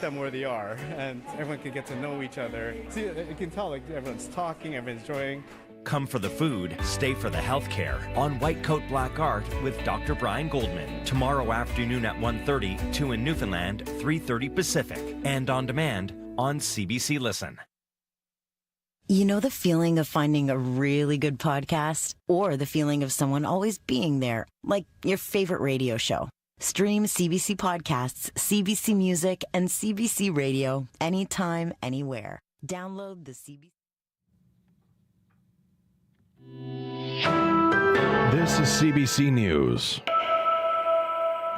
them where they are, and everyone can get to know each other. See, you can tell like everyone's talking, everyone's enjoying. Come for the food, stay for the healthcare on White Coat Black Art with Dr. Brian Goldman. Tomorrow afternoon at 1:30, 2 in Newfoundland, 3:30 Pacific, and on demand on CBC Listen. You know the feeling of finding a really good podcast? Or the feeling of someone always being there, like your favorite radio show? Stream CBC Podcasts, CBC Music, and CBC Radio anytime, anywhere. Download the CBC. This is CBC News.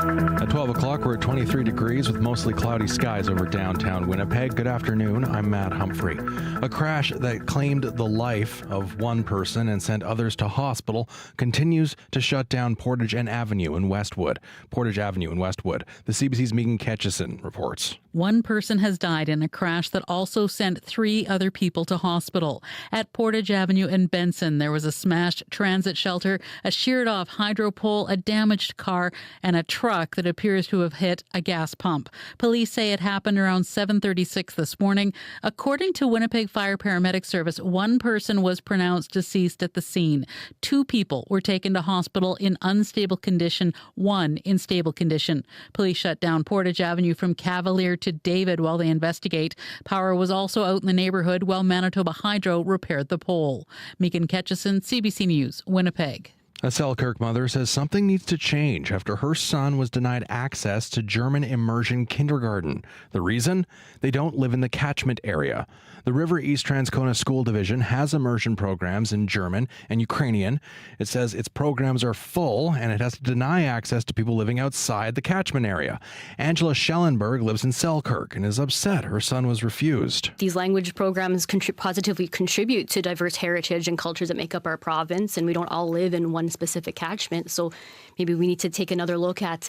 At 12 o'clock, we're at 23 degrees with mostly cloudy skies over downtown Winnipeg. Good afternoon, I'm Matt Humphrey. A crash that claimed the life of one person and sent others to hospital continues to shut down Portage Avenue in Westwood. The CBC's Megan Ketchison reports. One person has died in a crash that also sent 3 other people to hospital. At Portage Avenue in Benson, there was a smashed transit shelter, a sheared-off hydro pole, a damaged car, and a truck that appears to have hit a gas pump. Police say it happened around 7:36 this morning. According to Winnipeg Fire Paramedic Service, one person was pronounced deceased at the scene. 2 people were taken to hospital in unstable condition, 1 in stable condition. Police shut down Portage Avenue from Cavalier to David while they investigate. Power was also out in the neighborhood while Manitoba Hydro repaired the pole. Megan Ketchison, CBC News, Winnipeg. A Selkirk mother says something needs to change after her son was denied access to German immersion kindergarten. The reason? They don't live in the catchment area. The River East Transcona School Division has immersion programs in German and Ukrainian. It says its programs are full and it has to deny access to people living outside the catchment area. Angela Schellenberg lives in Selkirk and is upset her son was refused. These language programs positively contribute to diverse heritage and cultures that make up our province, and we don't all live in one specific catchment. So maybe we need to take another look at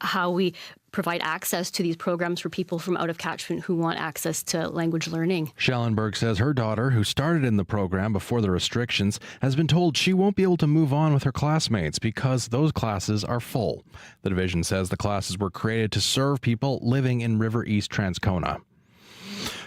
how we provide access to these programs for people from out of catchment who want access to language learning. Schellenberg says her daughter, who started in the program before the restrictions, has been told she won't be able to move on with her classmates because those classes are full. The division says the classes were created to serve people living in River East Transcona.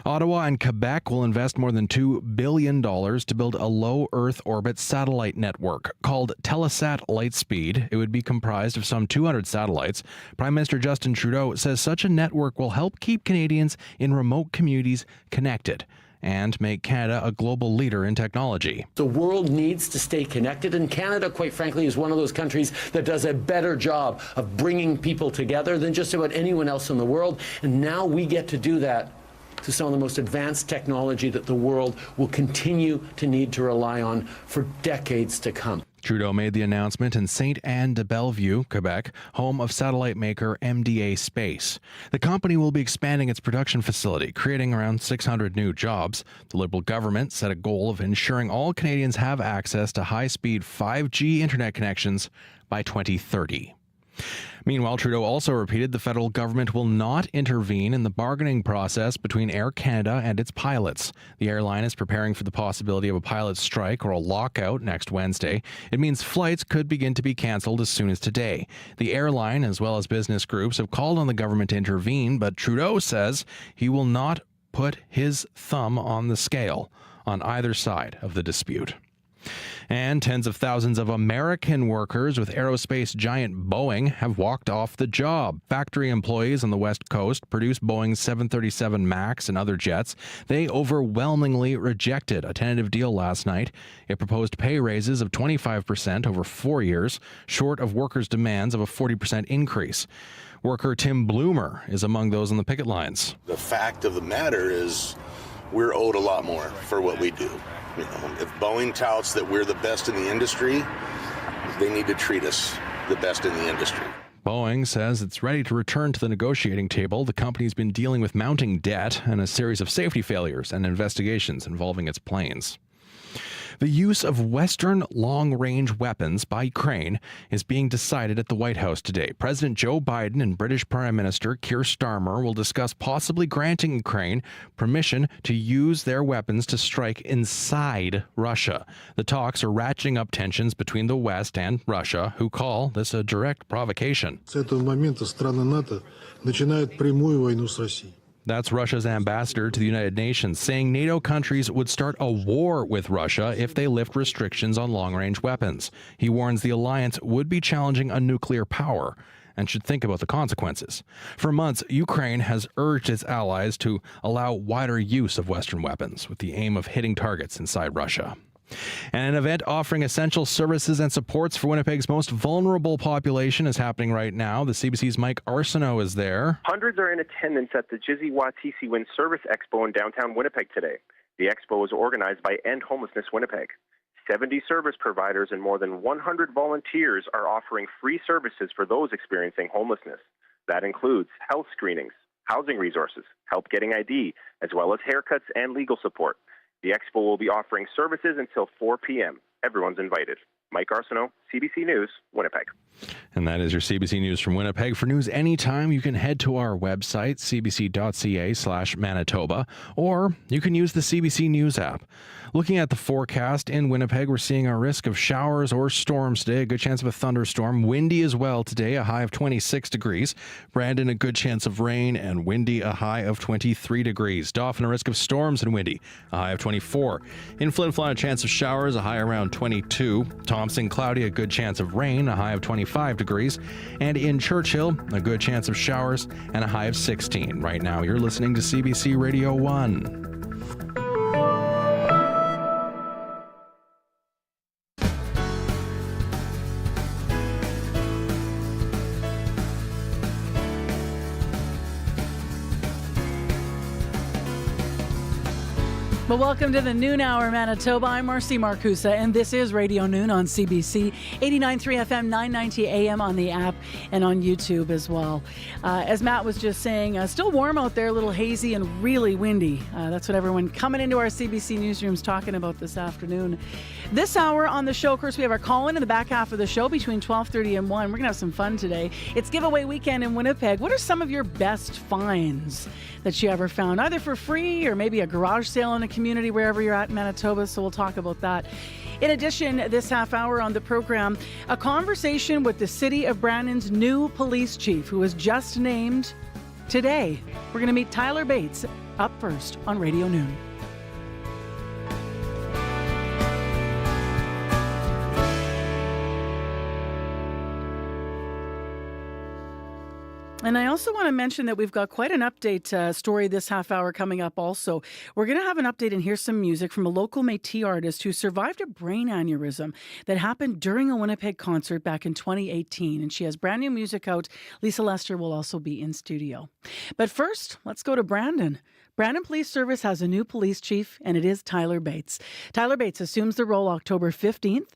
Ottawa and Quebec will invest more than $2 billion to build a low Earth orbit satellite network called Telesat Lightspeed. It would be comprised of some 200 satellites. Prime Minister Justin Trudeau says such a network will help keep Canadians in remote communities connected and make Canada a global leader in technology. The world needs to stay connected, and Canada, quite frankly, is one of those countries that does a better job of bringing people together than just about anyone else in the world. And now we get to do that to some of the most advanced technology that the world will continue to need to rely on for decades to come. Trudeau made the announcement in Sainte-Anne-de-Bellevue, Quebec, home of satellite maker MDA Space. The company will be expanding its production facility, creating around 600 new jobs. The Liberal government set a goal of ensuring all Canadians have access to high-speed 5G internet connections by 2030. Meanwhile, Trudeau also repeated the federal government will not intervene in the bargaining process between Air Canada and its pilots. The airline is preparing for the possibility of a pilot strike or a lockout next Wednesday. It means flights could begin to be cancelled as soon as today. The airline, as well as business groups, have called on the government to intervene, but Trudeau says he will not put his thumb on the scale on either side of the dispute. And tens of thousands of American workers with aerospace giant Boeing have walked off the job. Factory employees on the West Coast produce Boeing's 737 MAX and other jets. They overwhelmingly rejected a tentative deal last night. It proposed pay raises of 25% over 4 years, short of workers' demands of a 40% increase. Worker Tim Bloomer is among those on the picket lines. The fact of the matter is we're owed a lot more for what we do. You know, if Boeing touts that we're the best in the industry, they need to treat us the best in the industry. Boeing says it's ready to return to the negotiating table. The company's been dealing with mounting debt and a series of safety failures and investigations involving its planes. The use of Western long-range weapons by Ukraine is being decided at the White House today. President Joe Biden and British Prime Minister Keir Starmer will discuss possibly granting Ukraine permission to use their weapons to strike inside Russia. The talks are ratcheting up tensions between the West and Russia, who call this a direct provocation. С этого момента страны НАТО начинают прямую войну с Россией. That's Russia's ambassador to the United Nations, saying NATO countries would start a war with Russia if they lift restrictions on long-range weapons. He warns the alliance would be challenging a nuclear power and should think about the consequences. For months, Ukraine has urged its allies to allow wider use of Western weapons with the aim of hitting targets inside Russia. And an event offering essential services and supports for Winnipeg's most vulnerable population is happening right now. The CBC's Mike Arsenault is there. Hundreds are in attendance at the Jizzy Watisi Win Service Expo in downtown Winnipeg today. The expo is organized by End Homelessness Winnipeg. 70 service providers and more than 100 volunteers are offering free services for those experiencing homelessness. That includes health screenings, housing resources, help getting ID, as well as haircuts and legal support. The expo will be offering services until 4 p.m. Everyone's invited. Mike Arsenault, CBC News, Winnipeg. And that is your CBC News from Winnipeg. For news anytime, you can head to our website, cbc.ca/Manitoba, or you can use the CBC News app. Looking at the forecast in Winnipeg, we're seeing a risk of showers or storms today, a good chance of a thunderstorm. Windy as well today, a high of 26 degrees. Brandon, a good chance of rain, and windy, a high of 23 degrees. Dauphin, a risk of storms and windy, a high of 24. In Flin Flon, a chance of showers, a high around 22. Thompson, cloudy, a good chance of rain, a high of 25 degrees. And in Churchill, a good chance of showers and a high of 16. Right now, you're listening to CBC Radio 1. Well, welcome to the Noon Hour, Manitoba. I'm Marcy Marcusa, and this is Radio Noon on CBC, 89.3 FM, 990 AM on the app and on YouTube as well. As Matt was just saying, still warm out there, a little hazy and really windy. That's what everyone coming into our CBC newsrooms talking about this afternoon. This hour on the show, of course, we have our call-in in the back half of the show between 12:30 and 1. We're going to have some fun today. It's giveaway weekend in Winnipeg. What are some of your best finds that you ever found, either for free or maybe a garage sale in a community wherever you're at in Manitoba? So we'll talk about that. In addition, this half hour on the program, a conversation with the City of Brandon's new police chief, who was just named today. We're going to meet Tyler Bates up first on Radio Noon. And I also want to mention that we've got quite an update story this half hour coming up also. We're going to have an update and hear some music from a local Métis artist who survived a brain aneurysm that happened during a Winnipeg concert back in 2018. And she has brand new music out. Lisa Lester will also be in studio. But first, let's go to Brandon. Brandon Police Service has a new police chief, and it is Tyler Bates. Tyler Bates assumes the role October 15th.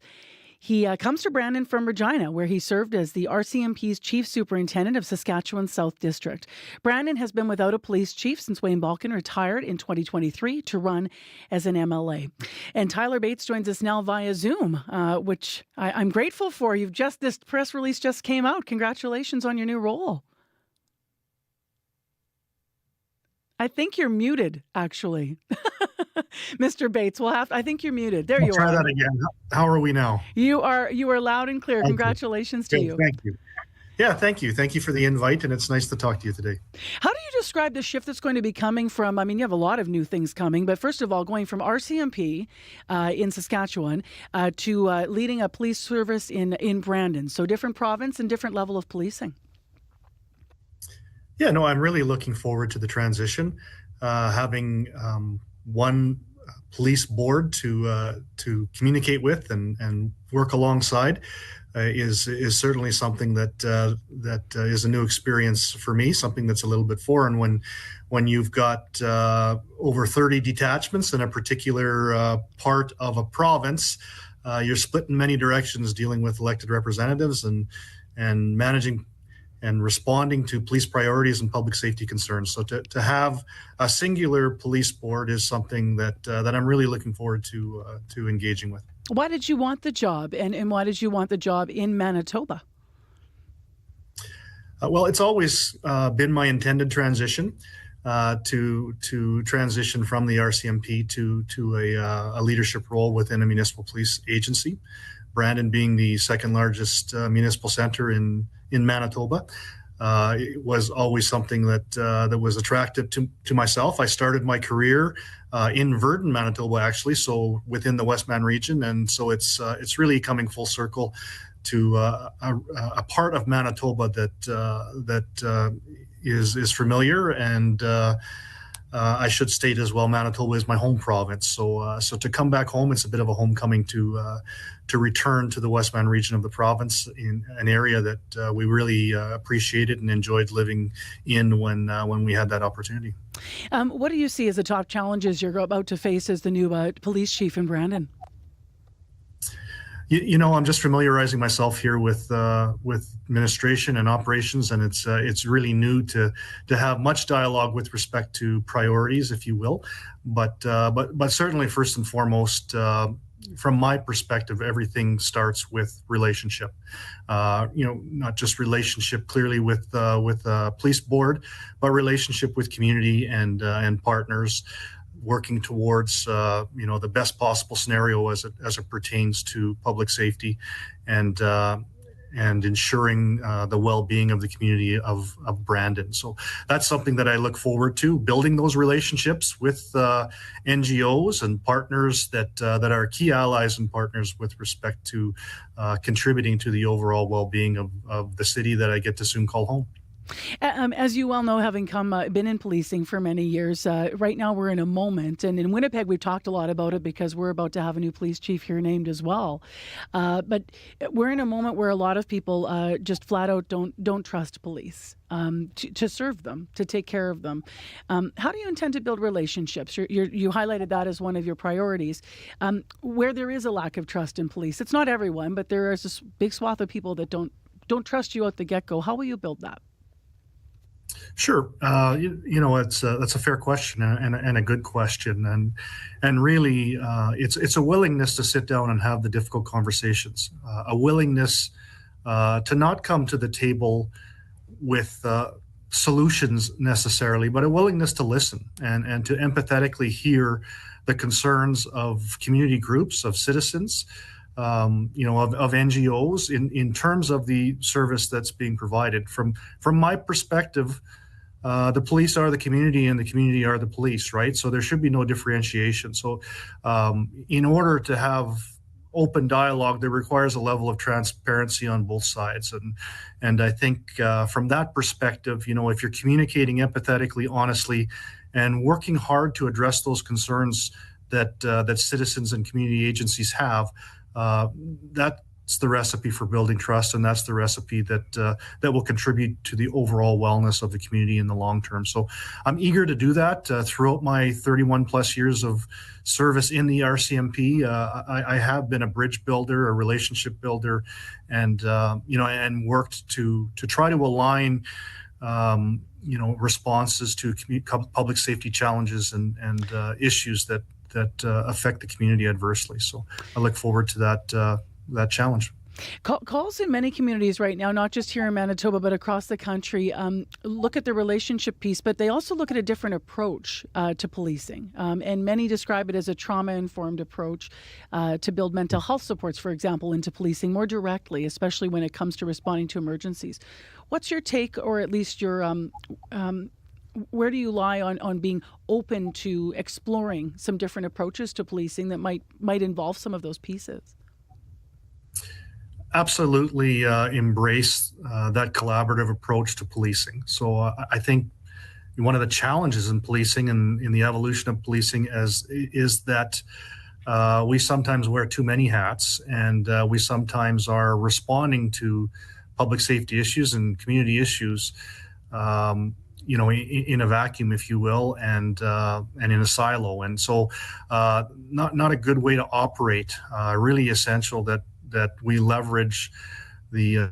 He comes to Brandon from Regina, where he served as the RCMP's Chief Superintendent of Saskatchewan South District. Brandon has been without a police chief since Wayne Balkin retired in 2023 to run as an MLA. And Tyler Bates joins us now via Zoom, which I'm grateful for. This press release just came out. Congratulations on your new role. I think you're muted, actually. Mr. Bates, I think you're muted. There you are. Try that again. How are we now? You are loud and clear. Congratulations to you. Thank you. Yeah, thank you. Thank you for the invite, and it's nice to talk to you today. How do you describe the shift that's going to be coming from, you have a lot of new things coming, but first of all, going from RCMP in Saskatchewan to leading a police service in Brandon. So different province and different level of policing. Yeah, no, I'm really looking forward to the transition. Having one police board to communicate with and work alongside is certainly something that is a new experience for me, something that's a little bit foreign when you've got over 30 detachments in a particular part of a province. You're split in many directions, dealing with elected representatives and managing and responding to police priorities and public safety concerns. So to have a singular police board is something that I'm really looking forward to engaging with. Why did you want the job, and why did you want the job in Manitoba? Well, it's always been my intended transition to transition from the RCMP to a leadership role within a municipal police agency. Brandon being the second largest municipal center in Manitoba, it was always something that was attractive to myself. I started my career in Virden, Manitoba, actually, so within the Westman region, and so it's really coming full circle to a part of Manitoba that is familiar, and I should state as well, Manitoba is my home province. So to come back home, it's a bit of a homecoming to return to the Westman region of the province, in an area that we really appreciated and enjoyed living in when we had that opportunity. What do you see as the top challenges you're about to face as the new police chief in Brandon? You know, I'm just familiarizing myself here with administration and operations, and it's really new to have much dialogue with respect to priorities, if you will. But certainly, first and foremost, from my perspective, everything starts with relationship. Not just relationship clearly with police board, but relationship with community and partners, working towards the best possible scenario as it pertains to public safety and ensuring the well-being of the community of Brandon. So that's something that I look forward to, building those relationships with NGOs and partners that are key allies and partners with respect to contributing to the overall well-being of the city that I get to soon call home. As you well know, having been in policing for many years, right now we're in a moment, and in Winnipeg we've talked a lot about it because we're about to have a new police chief here named as well. But we're in a moment where a lot of people just flat out don't trust police to serve them, to take care of them. How do you intend to build relationships? You highlighted that as one of your priorities. Where there is a lack of trust in police, it's not everyone, but there is this big swath of people that don't trust you at the get-go. How will you build that? Sure. That's a fair question and a good question. And really, it's a willingness to sit down and have the difficult conversations, a willingness to not come to the table with solutions necessarily, but a willingness to listen and to empathetically hear the concerns of community groups, of citizens, of NGOs in terms of the service that's being provided. From my perspective, the police are the community and the community are the police, right? So there should be no differentiation. So in order to have open dialogue, that requires a level of transparency on both sides. And I think from that perspective, if you're communicating empathetically, honestly, and working hard to address those concerns that citizens and community agencies have, that's the recipe for building trust, and that's the recipe that will contribute to the overall wellness of the community in the long term. So I'm eager to do that. Throughout my 31 plus years of service in the RCMP, I have been a bridge builder, a relationship builder, and worked to try to align responses to public safety challenges and issues that affect the community adversely. So I look forward to that challenge. Calls in many communities right now, not just here in Manitoba, but across the country, look at the relationship piece, but they also look at a different approach to policing. And many describe it as a trauma-informed approach to build mental health supports, for example, into policing more directly, especially when it comes to responding to emergencies. What's your take, or at least your where do you lie on being open to exploring some different approaches to policing that might involve some of those pieces? Absolutely embrace that collaborative approach to policing. So I think one of the challenges in policing and in the evolution of policing is that we sometimes wear too many hats, and we sometimes are responding to public safety issues and community issues in a vacuum, if you will, and in a silo. And so not a good way to operate. Really essential that we leverage the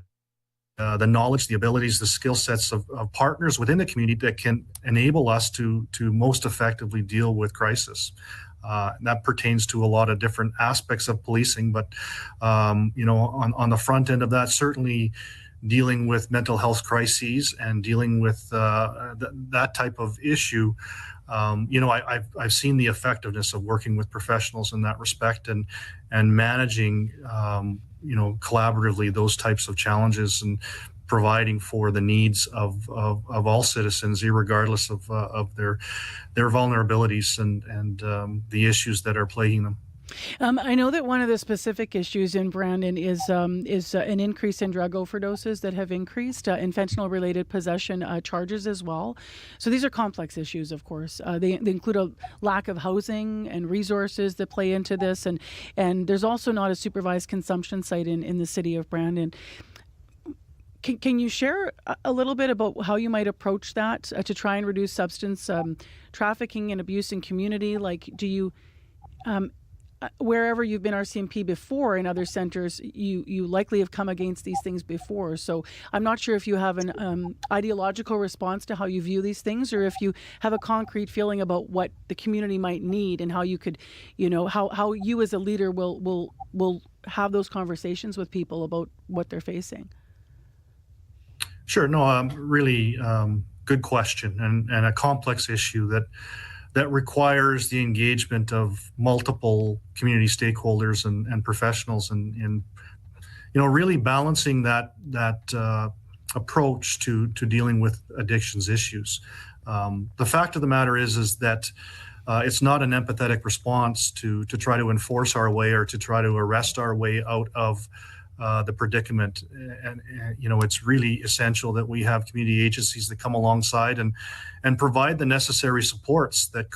knowledge, the abilities, the skill sets of partners within the community that can enable us to most effectively deal with crisis. That pertains to a lot of different aspects of policing, but on the front end of that, certainly dealing with mental health crises and dealing with that type of issue. I've seen the effectiveness of working with professionals in that respect and managing collaboratively those types of challenges and providing for the needs of all citizens, regardless of their vulnerabilities and the issues that are plaguing them. I know that one of the specific issues in Brandon is an increase in drug overdoses that have increased, and fentanyl-related possession charges as well. So these are complex issues, of course. They include a lack of housing and resources that play into this, and there's also not a supervised consumption site in the city of Brandon. Can you share a little bit about how you might approach that to try and reduce substance trafficking and abuse in community? Like, do you... wherever you've been RCMP before in other centers, you likely have come against these things before. So I'm not sure if you have an ideological response to how you view these things, or if you have a concrete feeling about what the community might need and how you could, how you as a leader will have those conversations with people about what they're facing. Sure. No, really good question and a complex issue that requires the engagement of multiple community stakeholders and professionals and really balancing that approach to dealing with addictions issues. The fact of the matter is that it's not an empathetic response to try to enforce our way or to try to arrest our way out of the predicament, and it's really essential that we have community agencies that come alongside and provide the necessary supports that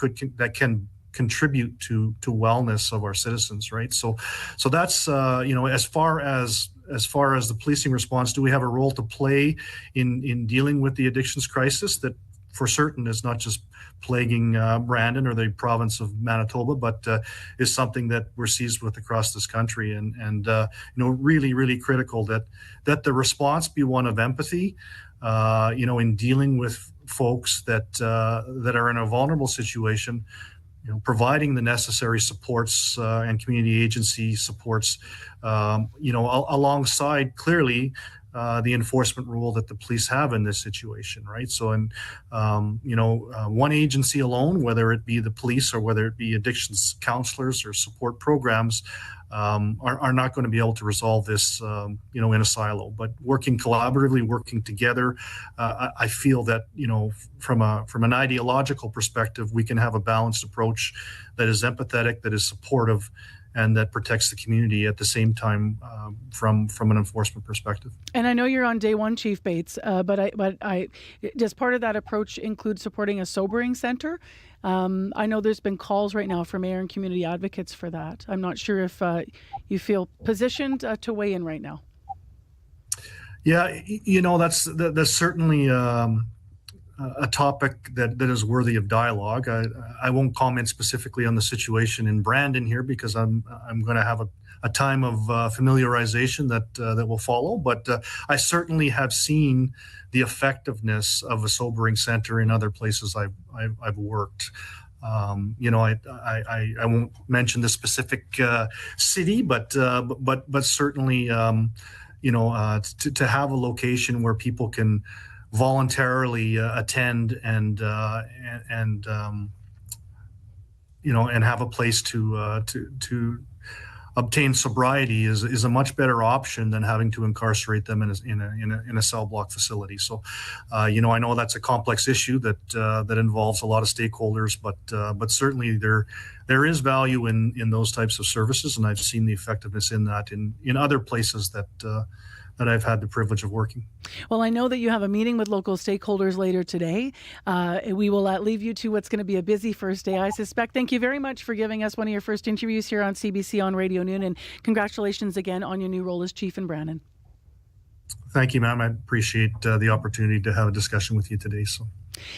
can contribute to wellness of our citizens, right? So that's as far as the policing response, do we have a role to play in dealing with the addictions crisis that for certain is not just plaguing Brandon or the province of Manitoba, but is something that we're seized with across this country, and really, really critical that the response be one of empathy, in dealing with folks that are in a vulnerable situation, providing the necessary supports and community agency supports, alongside clearly the enforcement role that the police have in this situation, right? So, one agency alone, whether it be the police or whether it be addictions counselors or support programs, are not going to be able to resolve this, in a silo. But working collaboratively, working together, I feel that from an ideological perspective, we can have a balanced approach that is empathetic, that is supportive, and that protects the community at the same time from an enforcement perspective. And I know you're on day one, Chief Bates, but does part of that approach include supporting a sobering center? I know there's been calls right now from mayor and community advocates for that. I'm not sure if you feel positioned to weigh in right now. Yeah, that's certainly a topic that is worthy of dialogue. I won't comment specifically on the situation in Brandon here because I'm going to have a time of familiarization that will follow. But I certainly have seen the effectiveness of a sobering center in other places I've worked. I won't mention the specific city, but certainly to have a location where people can voluntarily attend and have a place to obtain sobriety is a much better option than having to incarcerate them in a cell block facility. So, I know that's a complex issue that involves a lot of stakeholders, but certainly there is value in those types of services, and I've seen the effectiveness in that in other places that I've had the privilege of working. Well, I know that you have a meeting with local stakeholders later today. We will leave you to what's going to be a busy first day, I suspect. Thank you very much for giving us one of your first interviews here on CBC on Radio Noon, and congratulations again on your new role as Chief in Brandon. Thank you, ma'am. I appreciate the opportunity to have a discussion with you today. So,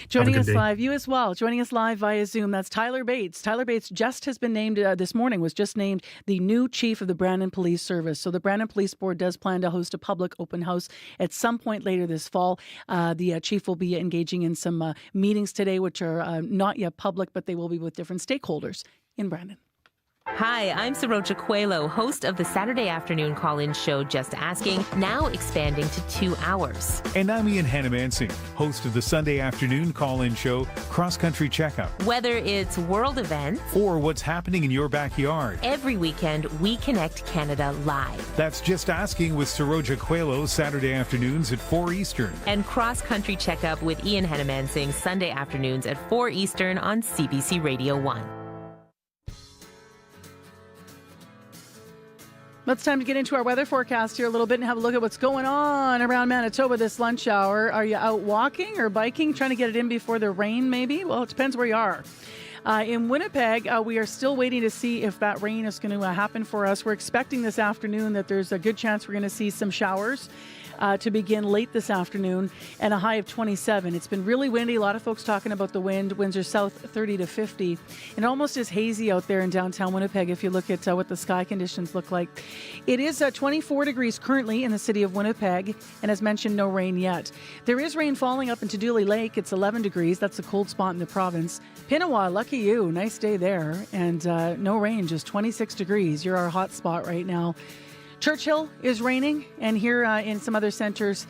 joining us live, you as well, joining us live via Zoom, that's Tyler Bates. Tyler Bates just has been named this morning, was just named the new chief of the Brandon Police Service. So the Brandon Police Board does plan to host a public open house at some point later this fall. The chief will be engaging in some meetings today, which are not yet public, but they will be with different stakeholders in Brandon. Hi, I'm Saroja Coelho, host of the Saturday afternoon call-in show Just Asking, now expanding to 2 hours. And I'm Ian Hannamansing, host of the Sunday afternoon call-in show Cross Country Checkup. Whether it's world events or what's happening in your backyard, every weekend we connect Canada live. That's Just Asking with Saroja Coelho, Saturday afternoons at 4 Eastern. And Cross Country Checkup with Ian Hannamansing, Sunday afternoons at 4 Eastern on CBC Radio 1. It's time to get into our weather forecast here a little bit and have a look at what's going on around Manitoba this lunch hour. Are you out walking or biking, trying to get it in before the rain maybe? Well, it depends where you are. In Winnipeg, we are still waiting to see if that rain is going to happen for us. We're expecting this afternoon that there's a good chance we're going to see some showers to begin late this afternoon, and a high of 27. It's been really windy. A lot of folks talking about the wind. Winds are south 30 to 50. It almost is hazy out there in downtown Winnipeg if you look at what the sky conditions look like. It is 24 degrees currently in the city of Winnipeg, and as mentioned, no rain yet. There is rain falling up into Dooley Lake. It's 11 degrees. That's a cold spot in the province. Pinawa, lucky you. Nice day there. And no rain, just 26 degrees. You're our hot spot right now. Churchill is raining, and here in some other centers,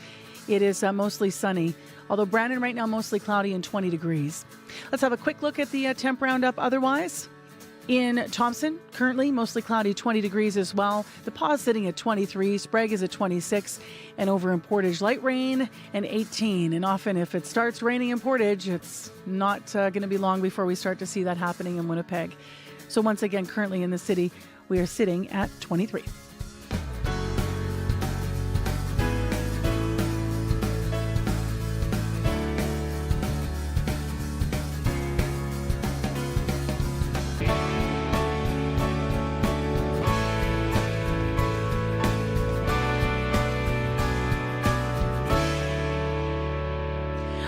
it is mostly sunny. Although Brandon right now mostly cloudy and 20 degrees. Let's have a quick look at the temp roundup otherwise. In Thompson, currently mostly cloudy, 20 degrees as well. The Paw's sitting at 23, Sprague is at 26, and over in Portage, light rain and 18. And often if it starts raining in Portage, it's not going to be long before we start to see that happening in Winnipeg. So once again, currently in the city, we are sitting at 23.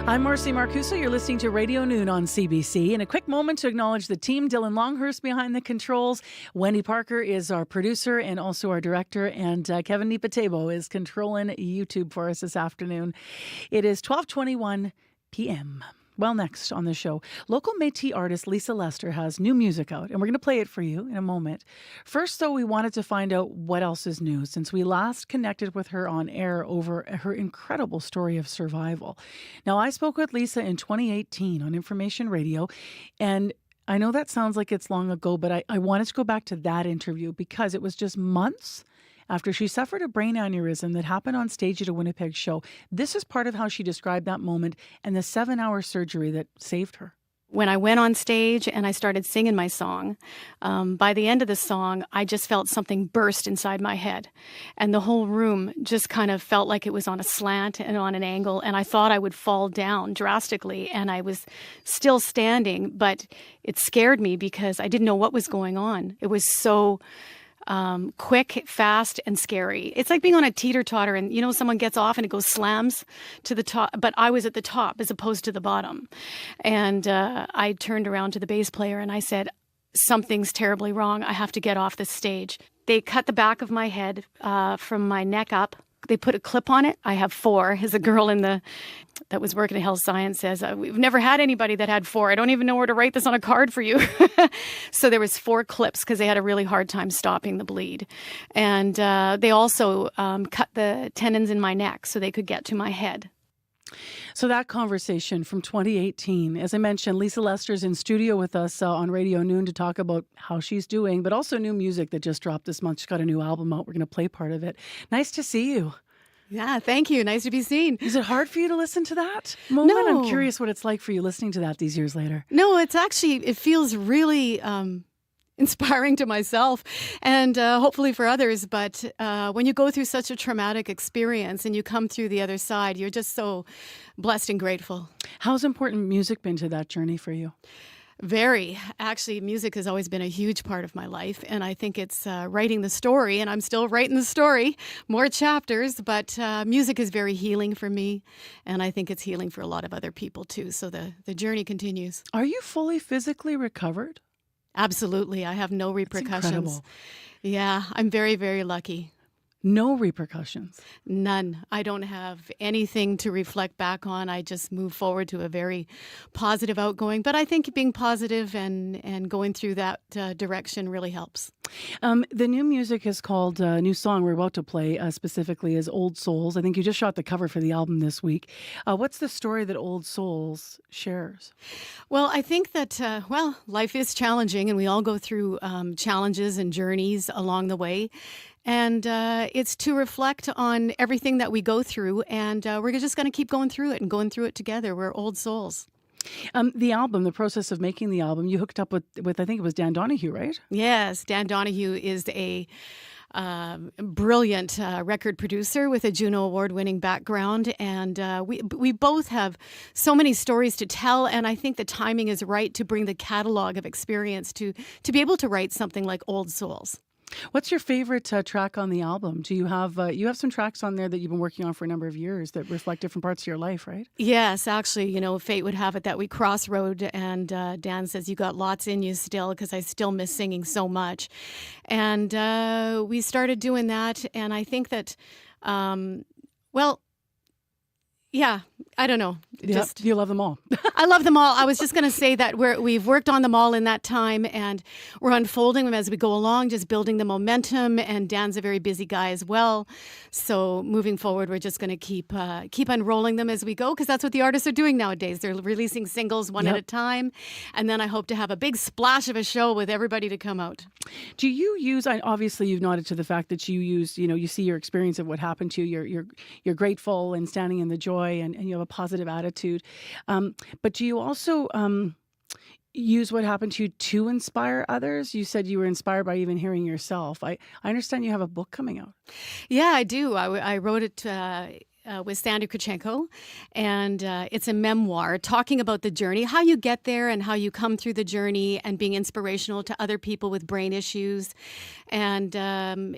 I'm Marcy Marcuso. You're listening to Radio Noon on CBC. In a quick moment to acknowledge the team, Dylan Longhurst behind the controls. Wendy Parker is our producer and also our director. And Kevin Nipatebo is controlling YouTube for us this afternoon. It is 12:21 p.m. Well, next on the show, local Métis artist Lisa Lester has new music out, and we're going to play it for you in a moment. First, though, we wanted to find out what else is new since we last connected with her on air over her incredible story of survival. Now, I spoke with Lisa in 2018 on Information Radio, and I know that sounds like it's long ago, but I wanted to go back to that interview because it was just months after she suffered a brain aneurysm that happened on stage at a Winnipeg show. This is part of how she described that moment and the 7-hour surgery that saved her. When I went on stage and I started singing my song, by the end of the song, I just felt something burst inside my head. And the whole room just kind of felt like it was on a slant and on an angle. And I thought I would fall down drastically. And I was still standing, but it scared me because I didn't know what was going on. It was so quick, fast, and scary. It's like being on a teeter-totter and, someone gets off and it goes slams to the top, but I was at the top as opposed to the bottom. And I turned around to the bass player and I said, something's terribly wrong. I have to get off this stage. They cut the back of my head from my neck up. They put a clip on it. I have 4. As a girl that was working at Health Science says, we've never had anybody that had 4. I don't even know where to write this on a card for you. So there was 4 clips because they had a really hard time stopping the bleed. And they also cut the tendons in my neck so they could get to my head. So that conversation from 2018, as I mentioned, Lisa Lester's in studio with us on Radio Noon to talk about how she's doing, but also new music that just dropped this month. She's got a new album out. We're going to play part of it. Nice to see you. Yeah, thank you. Nice to be seen. Is it hard for you to listen to that moment? No. I'm curious what it's like for you listening to that these years later. No, it feels really inspiring to myself and hopefully for others. But when you go through such a traumatic experience and you come through the other side, you're just so blessed and grateful. How's important music been to that journey for you? Very. Actually, music has always been a huge part of my life, and I think it's writing the story, and I'm still writing the story, more chapters, but music is very healing for me, and I think it's healing for a lot of other people too, so the journey continues. Are you fully physically recovered? Absolutely. I have no repercussions. That's incredible. Yeah, I'm very, very lucky. No repercussions? None. I don't have anything to reflect back on. I just move forward to a very positive outgoing. But I think being positive and going through that direction really helps. The new music is called, new song we're about to play specifically is Old Souls. I think you just shot the cover for the album this week. What's the story that Old Souls shares? Well, I think that, life is challenging and we all go through challenges and journeys along the way. And it's to reflect on everything that we go through, and we're just going to keep going through it and going through it together. We're old souls. The album, the process of making the album, you hooked up with I think it was Dan Donahue, right? Yes, Dan Donahue is a brilliant record producer with a Juno Award-winning background, and we both have so many stories to tell, and I think the timing is right to bring the catalog of experience to be able to write something like Old Souls. What's your favorite track on the album? Do you have some tracks on there that you've been working on for a number of years that reflect different parts of your life, right? Yes, actually, fate would have it that we crossroad, and Dan says, you got lots in you still, because I still miss singing so much. And we started doing that, and I think that, yeah, I don't know. Do you love them all? I love them all. I was just going to say that we've worked on them all in that time, and we're unfolding them as we go along, just building the momentum. And Dan's a very busy guy as well. So moving forward, we're just going to keep unrolling them as we go, because that's what the artists are doing nowadays. They're releasing singles one at a time. And then I hope to have a big splash of a show with everybody to come out. Do you use, obviously you've nodded to the fact that you use, you see your experience of what happened to you. You're grateful and standing in the joy, and you have a positive attitude. But do you also use what happened to you to inspire others? You said you were inspired by even hearing yourself. I understand you have a book coming out. Yeah, I do. I wrote it with Sandy Kurchenko, and it's a memoir talking about the journey, how you get there and how you come through the journey, and being inspirational to other people with brain issues. And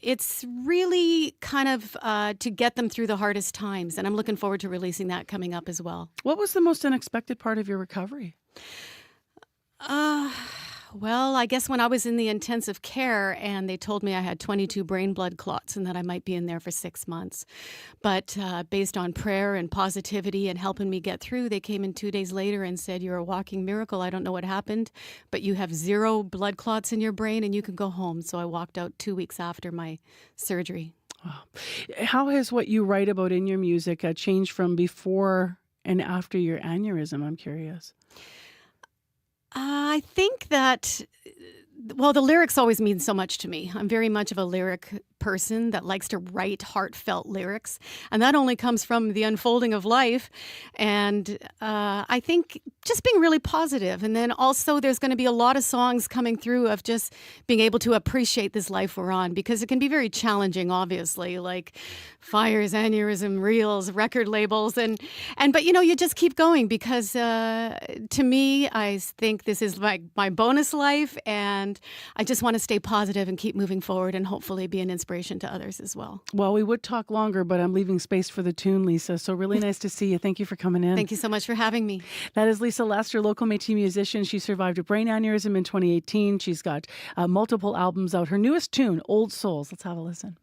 it's really kind of to get them through the hardest times. And I'm looking forward to releasing that coming up as well. What was the most unexpected part of your recovery? Well, I guess when I was in the intensive care and they told me I had 22 brain blood clots and that I might be in there for 6 months. But based on prayer and positivity and helping me get through, they came in 2 days later and said, you're a walking miracle. I don't know what happened, but you have 0 blood clots in your brain and you can go home. So I walked out 2 weeks after my surgery. Wow. How has what you write about in your music changed from before and after your aneurysm? I'm curious. I think that, the lyrics always mean so much to me. I'm very much of a lyric person that likes to write heartfelt lyrics. And that only comes from the unfolding of life. And I think just being really positive. And then also there's going to be a lot of songs coming through of just being able to appreciate this life we're on, because it can be very challenging, obviously, like fires, aneurysm, reels, record labels. But you just keep going, because to me, I think this is my bonus life. And I just want to stay positive and keep moving forward and hopefully be an inspiration to others as well. Well, we would talk longer, but I'm leaving space for the tune, Lisa. So really nice to see you. Thank you for coming in. Thank you so much for having me. That is Lisa Lester, local Métis musician. She survived a brain aneurysm in 2018. She's got multiple albums out. Her newest tune, Old Souls. Let's have a listen.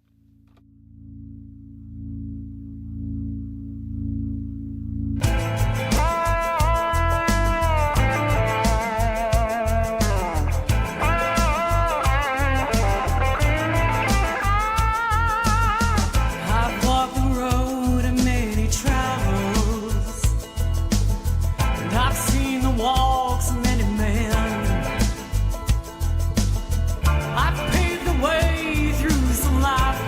I've paved the way through some life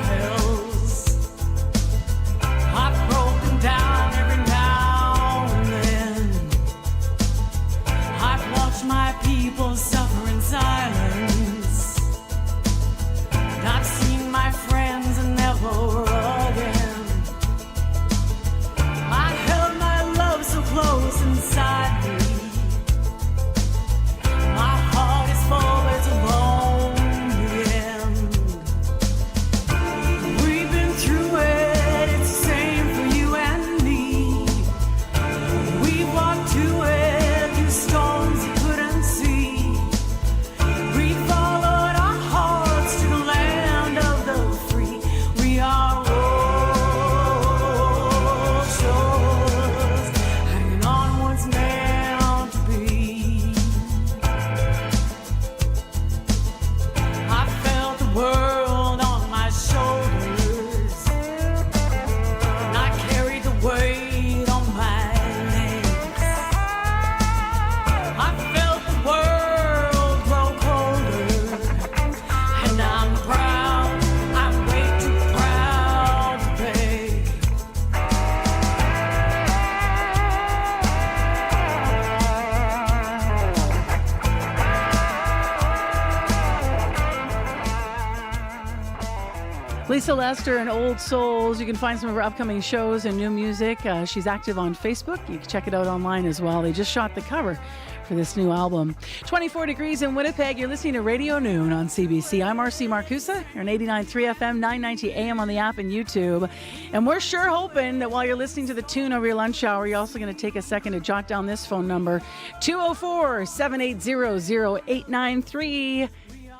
Lisa Lester and Old Souls. You can find some of her upcoming shows and new music. She's active on Facebook. You can check it out online as well. They just shot the cover for this new album. 24 degrees in Winnipeg. You're listening to Radio Noon on CBC. I'm RC Marcusa. You're on 89.3 FM, 990 AM on the app and YouTube. And we're sure hoping that while you're listening to the tune over your lunch hour, you're also going to take a second to jot down this phone number, 204-780-0893.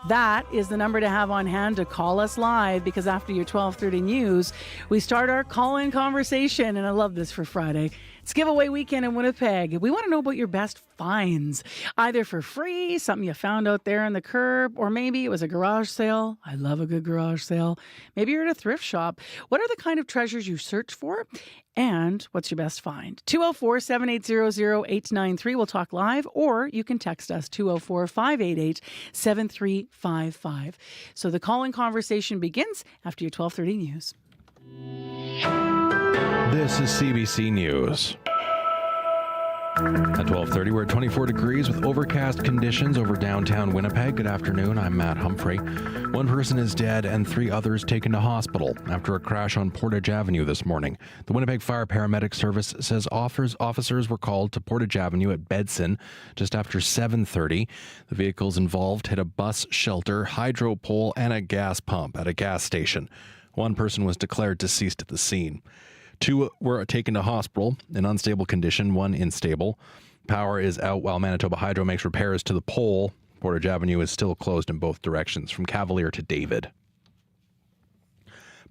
That is the number to have on hand to call us live, because after your 12:30 news, we start our call-in conversation, and I love this for Friday. It's giveaway weekend in Winnipeg. We want to know about your best finds, either for free, something you found out there on the curb, or maybe it was a garage sale. I love a good garage sale. Maybe you're at a thrift shop. What are the kind of treasures you search for? And what's your best find? 204-780-0893. We'll talk live, or you can text us 204-588-7355. So the call-in conversation begins after your 12:30 news. This is CBC News. At 12:30, we're at 24 degrees with overcast conditions over downtown Winnipeg. Good afternoon, I'm Matt Humphrey. One person is dead and 3 others taken to hospital after a crash on Portage Avenue this morning. The Winnipeg Fire Paramedic Service says officers were called to Portage Avenue at Bedson just after 7:30. The vehicles involved hit a bus shelter, hydro pole, and a gas pump at a gas station. One person was declared deceased at the scene. 2 were taken to hospital in unstable condition, 1 in stable. Power is out while Manitoba Hydro makes repairs to the pole. Portage Avenue is still closed in both directions, from Cavalier to David.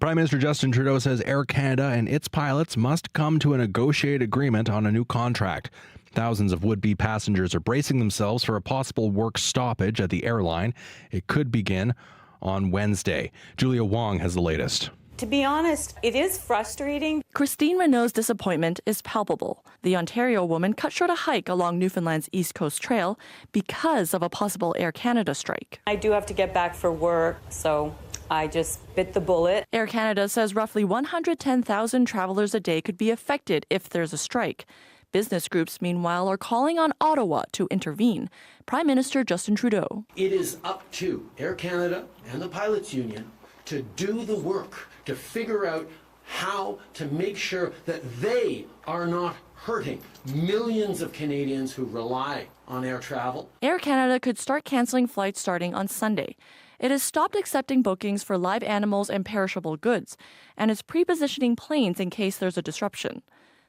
Prime Minister Justin Trudeau says Air Canada and its pilots must come to a negotiated agreement on a new contract. Thousands of would-be passengers are bracing themselves for a possible work stoppage at the airline. It could begin on Wednesday. Julia Wong has the latest. To be honest, it is frustrating. Christine Renault's disappointment is palpable. The Ontario woman cut short a hike along Newfoundland's East Coast Trail because of a possible Air Canada strike. I do have to get back for work, so I just bit the bullet. Air Canada says roughly 110,000 travelers a day could be affected if there's a strike. Business groups, meanwhile, are calling on Ottawa to intervene. Prime Minister Justin Trudeau. It is up to Air Canada and the Pilots Union to do the work, to figure out how to make sure that they are not hurting millions of Canadians who rely on air travel. Air Canada could start cancelling flights starting on Sunday. It has stopped accepting bookings for live animals and perishable goods, and is pre-positioning planes in case there's a disruption.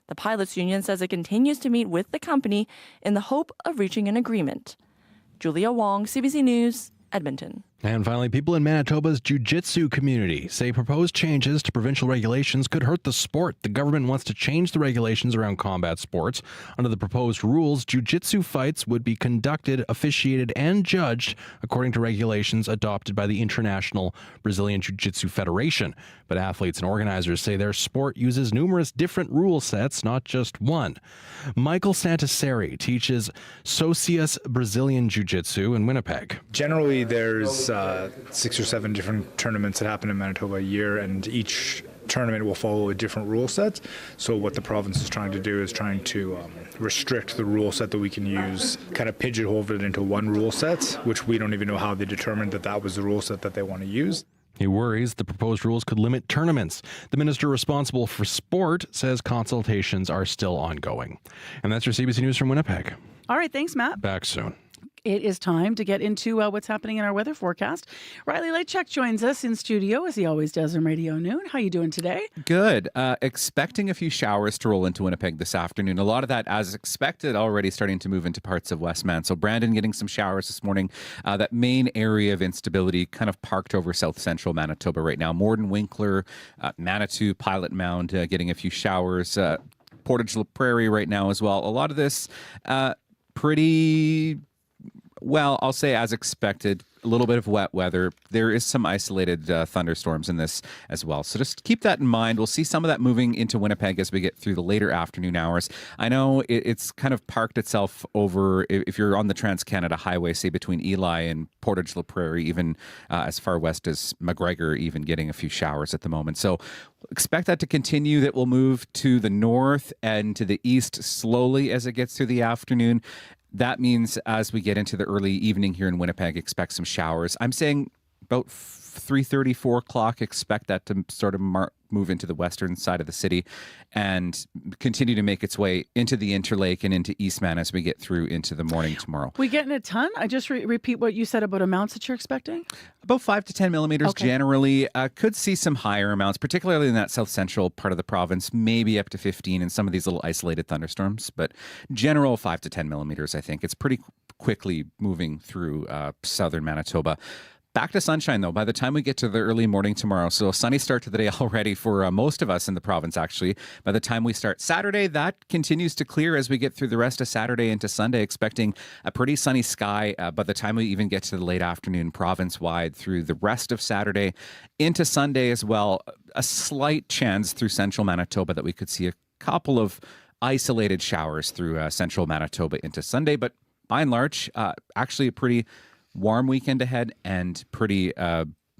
The Pilots Union says it continues to meet with the company in the hope of reaching an agreement. Julia Wong, CBC News, Edmonton. And finally, people in Manitoba's jiu-jitsu community say proposed changes to provincial regulations could hurt the sport. The government wants to change the regulations around combat sports. Under the proposed rules, jiu-jitsu fights would be conducted, officiated, and judged according to regulations adopted by the International Brazilian Jiu-Jitsu Federation. But athletes and organizers say their sport uses numerous different rule sets, not just one. Michael Santaseri teaches Socius Brazilian Jiu-Jitsu in Winnipeg. Generally, there's 6 or 7 different tournaments that happen in Manitoba a year, and each tournament will follow a different rule set. So what the province is trying to do is trying to restrict the rule set that we can use, kind of pigeonhole it into one rule set, which we don't even know how they determined that that was the rule set that they want to use. He worries the proposed rules could limit tournaments. The minister responsible for sport says consultations are still ongoing. And that's your CBC News from Winnipeg. All right, thanks, Matt. Back soon. It is time to get into what's happening in our weather forecast. Riley Lightchuck joins us in studio, as he always does on Radio Noon. How are you doing today? Good. Expecting a few showers to roll into Winnipeg this afternoon. A lot of that, as expected, already starting to move into parts of Westman. So Brandon getting some showers this morning. That main area of instability kind of parked over south central Manitoba right now. Morden, Winkler, Manitou, Pilot Mound getting a few showers. Portage La Prairie right now as well. A lot of this pretty... Well, I'll say as expected, a little bit of wet weather. There is some isolated thunderstorms in this as well. So just keep that in mind. We'll see some of that moving into Winnipeg as we get through the later afternoon hours. I know it's kind of parked itself over, if you're on the Trans-Canada Highway, say between Eli and Portage La Prairie, even as far west as McGregor, even getting a few showers at the moment. So expect that to continue. That will move to the north and to the east slowly as it gets through the afternoon. That means as we get into the early evening here in Winnipeg, expect some showers. I'm saying about 3:30, 4 o'clock. Expect that to sort of move into the western side of the city and continue to make its way into the Interlake and into Eastman as we get through into the morning tomorrow. We getting a ton? I just repeat what you said about amounts that you're expecting. About 5 to 10 millimeters generally. Could see some higher amounts, particularly in that south central part of the province, maybe up to 15 in some of these little isolated thunderstorms. But general 5 to 10 millimeters, I think. It's pretty quickly moving through southern Manitoba. Back to sunshine, though, by the time we get to the early morning tomorrow. So a sunny start to the day already for most of us in the province, actually. By the time we start Saturday, that continues to clear as we get through the rest of Saturday into Sunday, expecting a pretty sunny sky by the time we even get to the late afternoon province-wide through the rest of Saturday into Sunday as well. A slight chance through central Manitoba that we could see a couple of isolated showers through central Manitoba into Sunday. But by and large, actually a pretty warm weekend ahead and pretty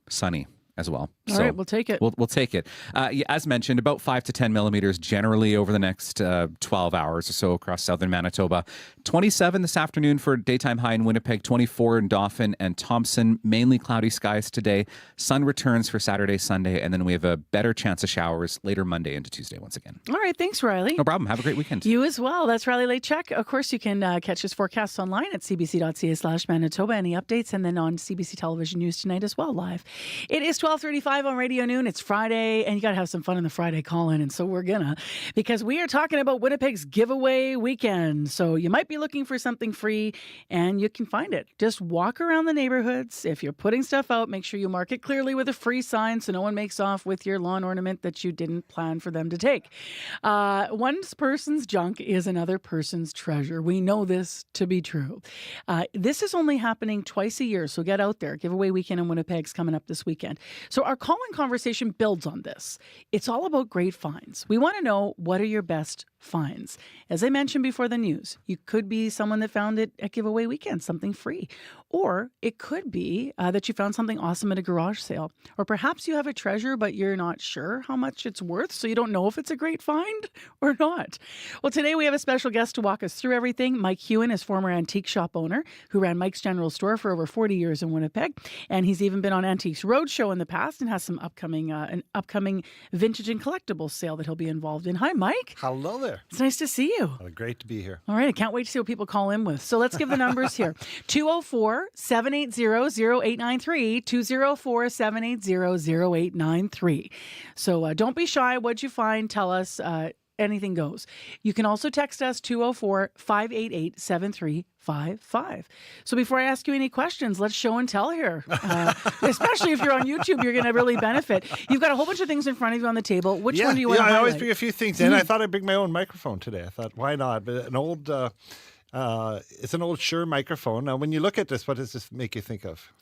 sunny as well. All right, we'll take it. We'll take it. As mentioned, about 5 to 10 millimeters generally over the next 12 hours or so across southern Manitoba. 27 this afternoon for daytime high in Winnipeg, 24 in Dauphin and Thompson. Mainly cloudy skies today. Sun returns for Saturday, Sunday, and then we have a better chance of showers later Monday into Tuesday once again. All right, thanks, Riley. No problem. Have a great weekend. You as well. That's Riley Late-Check. Of course, you can catch his forecasts online at cbc.ca/Manitoba. Any updates, and then on CBC Television News tonight as well, live. It is 12:35 on Radio Noon. It's Friday, and you got to have some fun in the Friday call-in, and so we're gonna, because we are talking about Winnipeg's giveaway weekend. So you might be looking for something free, and you can find it. Just walk around the neighborhoods. If you're putting stuff out, make sure you mark it clearly with a free sign so no one makes off with your lawn ornament that you didn't plan for them to take. One person's junk is another person's treasure. We know this to be true. This is only happening twice a year, so get out there. Giveaway weekend in Winnipeg's coming up this weekend. So our call-in conversation builds on this. It's all about great finds. We want to know, what are your best finds? As I mentioned before the news, you could be someone that found it at giveaway weekend, something free. Or it could be that you found something awesome at a garage sale. Or perhaps you have a treasure, but you're not sure how much it's worth, so you don't know if it's a great find or not. Well, today we have a special guest to walk us through everything. Mike Hewen is former antique shop owner who ran Mike's General Store for over 40 years in Winnipeg. And he's even been on Antiques Roadshow in the past and has some an upcoming vintage and collectibles sale that he'll be involved in. Hi, Mike. Hello there. It's nice to see you. Great to be here. All right. I can't wait to see what people call in with. So let's give the numbers here. 204-780-0893. 204-780-0893. So don't be shy. What'd you find? Tell us. Anything goes. You can also text us 204-588-7355. So before I ask you any questions, let's show and tell here. Especially if you're on YouTube, you're going to really benefit. You've got a whole bunch of things in front of you on the table. Which one do you want to highlight? I always bring a few things in. I thought I'd bring my own microphone today. I thought, why not? But an old, it's an old Shure microphone. Now, when you look at this, what does this make you think of?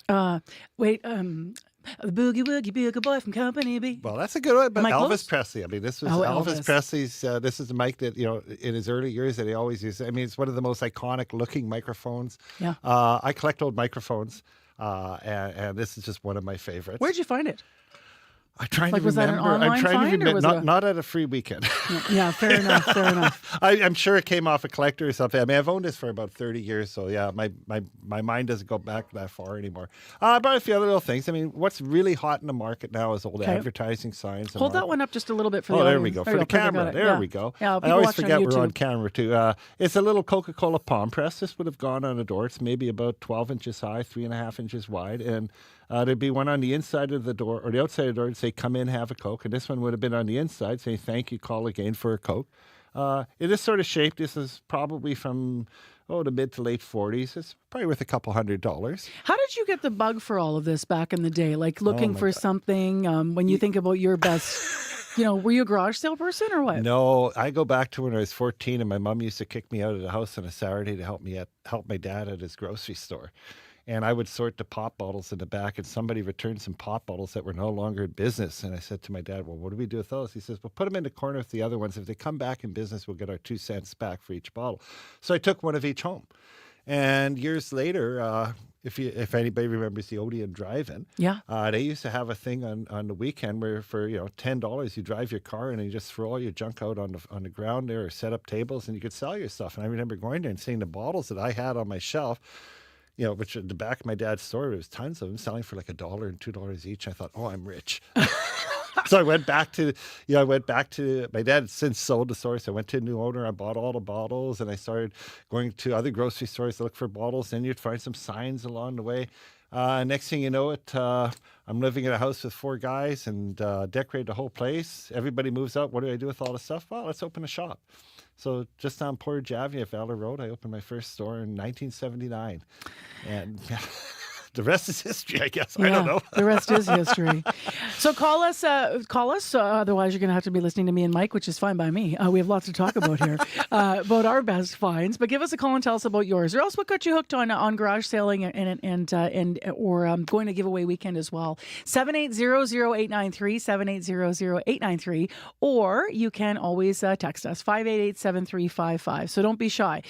The Boogie Woogie Bugle Boy from Company B. Well, that's a good one. But Elvis Presley. I mean, this was Elvis Presley's. This is a mic that, in his early years that he always used. I mean, it's one of the most iconic looking microphones. Yeah. I collect old microphones, and this is just one of my favorites. Where'd you find it? I'm trying to remember. Was that an online find, or was not at a free weekend. Yeah, fair enough. Fair enough. I'm sure it came off a collector or something. I mean, I've owned this for about 30 years, so yeah, my mind doesn't go back that far anymore. I brought a few other little things. I mean, what's really hot in the market now is old advertising signs. Hold that one up just a little bit for the audience. There we go. For the camera. There we go. Yeah, I always forget we're on camera too. It's a little Coca-Cola palm press. This would have gone on a door. It's maybe about 12 inches high, 3.5 inches wide, and there'd be one on the inside of the door or the outside of the door to say, come in, have a Coke. And this one would have been on the inside saying, thank you, call again for a Coke. It is sort of shaped. This is probably from the mid to late 40s. It's probably worth a couple $100. How did you get the bug for all of this back in the day? Like looking for something when you think about your best, were you a garage sale person or what? No, I go back to when I was 14 and my mom used to kick me out of the house on a Saturday to help my dad at his grocery store. And I would sort the pop bottles in the back, and somebody returned some pop bottles that were no longer in business. And I said to my dad, well, what do we do with those? He says, well, put them in the corner with the other ones. If they come back in business, we'll get our 2 cents back for each bottle. So I took one of each home. And years later, if anybody remembers the Odeon Drive-In, they used to have a thing on the weekend where for $10 you drive your car in and you just throw all your junk out on the ground there or set up tables and you could sell your stuff. And I remember going there and seeing the bottles that I had on my shelf. which at the back of my dad's store, there was tons of them selling for like $1 and $2 each. I thought, oh, I'm rich. So I went back to my dad had since sold the store. So I went to a new owner. I bought all the bottles, and I started going to other grocery stores to look for bottles. Then you'd find some signs along the way. Next thing you know I'm living in a house with 4 guys and decorate the whole place. Everybody moves out. What do I do with all the stuff? Well, let's open a shop. So just on Portage Avenue at Valor Road, I opened my first store in 1979. And the rest is history, I guess. I don't know. The rest is history. So call us. Otherwise, you're going to have to be listening to me and Mike, which is fine by me. We have lots to talk about here, about our best finds. But give us a call and tell us about yours. Or else what got you hooked on garage selling or going to giveaway weekend as well. 780-0893, 780-0893. Or you can always text us, 588-7355. So don't be shy.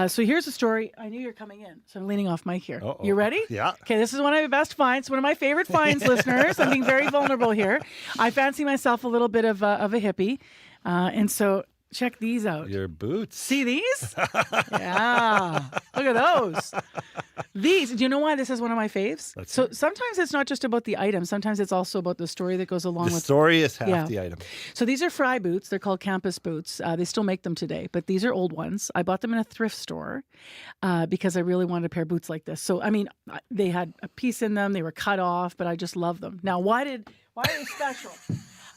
So here's a story. I knew you're coming in, so I'm leaning off Mike here. Uh-oh. You ready? Yeah. Okay, this is one of my best finds, one of my favorite finds, listeners. I'm being very vulnerable here. I fancy myself a little bit of a hippie. And so check these out. Your boots. See these? Yeah. Look at those. These. Do you know why this is one of my faves? Sometimes it's not just about the item. Sometimes it's also about the story that goes along with it. The story is half the item. So these are Fry boots. They're called campus boots. They still make them today, but these are old ones. I bought them in a thrift store because I really wanted a pair of boots like this. So, I mean, they had a piece in them. They were cut off, but I just love them. Now, why are they special?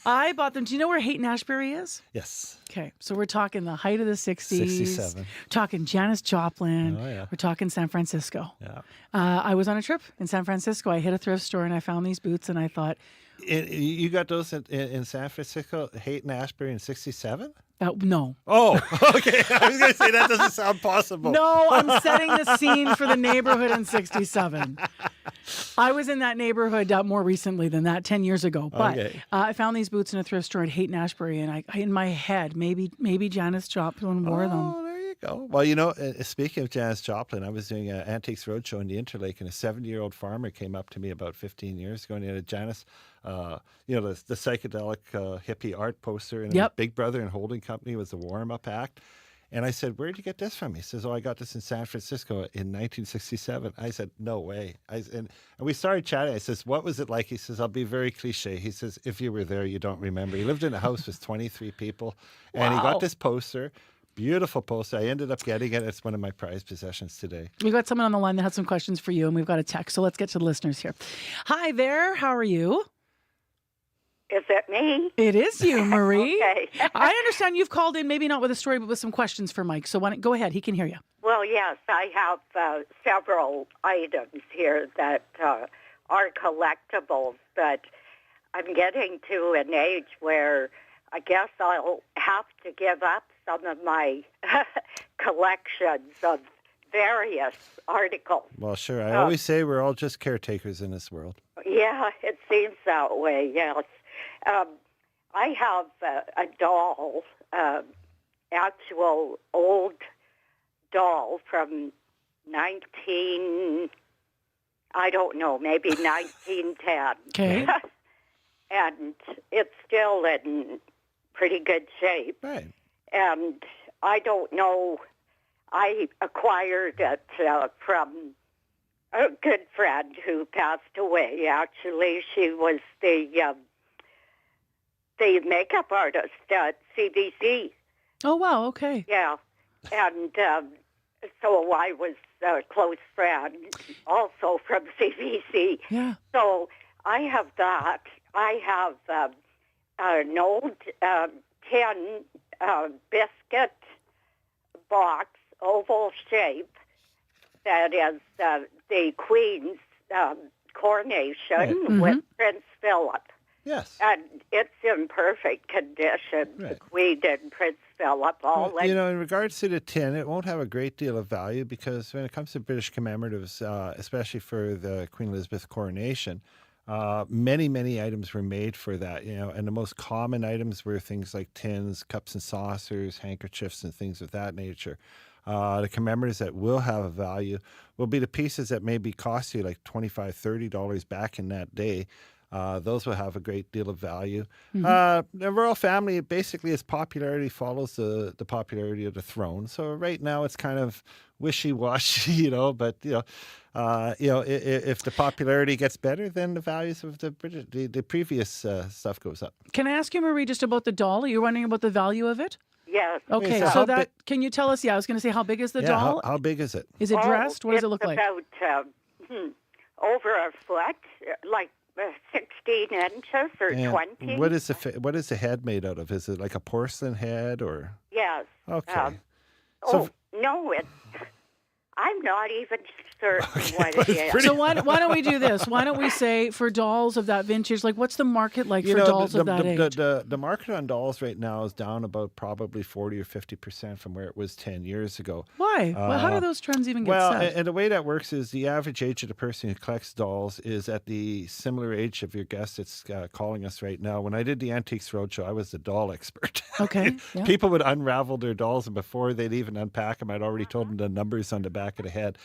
I bought them. Do you know where Hayton Ashbury is? Yes. Okay, so we're talking the height of the 60s. 67. Talking Janis Joplin. Oh, yeah. We're talking San Francisco. Yeah. I was on a trip in San Francisco. I hit a thrift store and I found these boots and I thought... You got those in San Francisco, Hayton Ashbury in 67? No. Oh, okay. I was going to say that doesn't sound possible. No, I'm setting the scene for the neighborhood in 67. I was in that neighborhood more recently than that, 10 years ago. But okay. I found these boots in a thrift store at Hayton Ashbury, and I in my head, maybe Janis Joplin wore them. Oh, there you go. Well, speaking of Janis Joplin, I was doing an Antiques Roadshow in the Interlake, and a 70-year-old farmer came up to me about 15 years ago, and he had a Janis, the psychedelic hippie art poster, and his Big Brother and Holding Company was the warm-up act. And I said, where did you get this from? He says, I got this in San Francisco in 1967. I said, no way. And we started chatting. I says, what was it like? He says, I'll be very cliche. He says, if you were there, you don't remember. He lived in a house with 23 people. And he got this poster. Beautiful poster. I ended up getting it. It's one of my prized possessions today. We've got someone on the line that has some questions for you, and we've got a text. So let's get to the listeners here. Hi there. How are you? Is it me? It is you, Marie. Okay. I understand you've called in, maybe not with a story, but with some questions for Mike. So go ahead. He can hear you. Well, yes, I have several items here that are collectibles, but I'm getting to an age where I guess I'll have to give up some of my collections of various articles. Well, sure. I always say we're all just caretakers in this world. Yeah, it seems that way, yes. I have a doll, actual old doll from maybe 1910. Okay. And it's still in pretty good shape. Right. And I don't know, I acquired it from a good friend who passed away, actually. She was the makeup artist at CBC. Oh, wow, okay. Yeah. And so I was a close friend also from CBC. Yeah. So I have that. I have an old tin biscuit box, oval shape, that is the Queen's coronation with Prince Philip. Yes. And it's in perfect condition. Right. The Queen and Prince Philip all Well, in regards to the tin, it won't have a great deal of value because when it comes to British commemoratives, especially for the Queen Elizabeth coronation, many, many items were made for that, and the most common items were things like tins, cups and saucers, handkerchiefs, and things of that nature. The commemoratives that will have a value will be the pieces that maybe cost you like $25, $30 back in that day. Those will have a great deal of value. Mm-hmm. The royal family, basically, its popularity follows the popularity of the throne. So right now it's kind of wishy-washy, but if the popularity gets better, then the values of the previous stuff goes up. Can I ask you, Marie, just about the doll? Are you wondering about the value of it? Yes. Okay, So so how that can you tell us? Yeah, I was going to say, how big is the Yeah, doll? how big is it? Is it dressed? What does it look like? About over a foot, like 16 inches or And 20. what is the head made out of? Is it like a porcelain head or? Yes. Okay. No, I'm not even certain what it is. So why don't we do this? Why don't we say for dolls of that vintage, like what's the market like for dolls of that age? The market on dolls right now is down about probably 40 or 50% from where it was 10 years ago. Why? Well, how do those trends even get set? And the way that works is the average age of the person who collects dolls is at the similar age of your guest that's calling us right now. When I did the Antiques Roadshow, I was the doll expert. Okay. Yeah. People would unravel their dolls, and before they'd even unpack them, I'd already told them the numbers on the back of the head.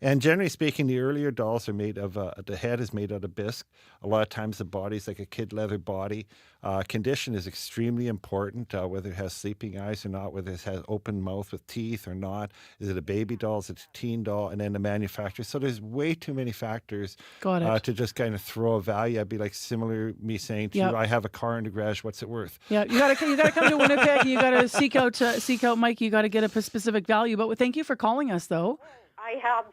And generally speaking, the earlier dolls are made of, the head is made out of bisque. A lot of times the body's like a kid leather body. Condition is extremely important, whether it has sleeping eyes or not, whether it has open mouth with teeth or not. Is it a baby doll? Is it a teen doll? And then the manufacturer. So there's way too many factors to just kind of throw a value. I'd be like similar me saying to you, I have a car in the garage. What's it worth? Yeah, you gotta come to Winnipeg. You gotta seek out Mike. You gotta get a specific value. But thank you for calling us, though. I have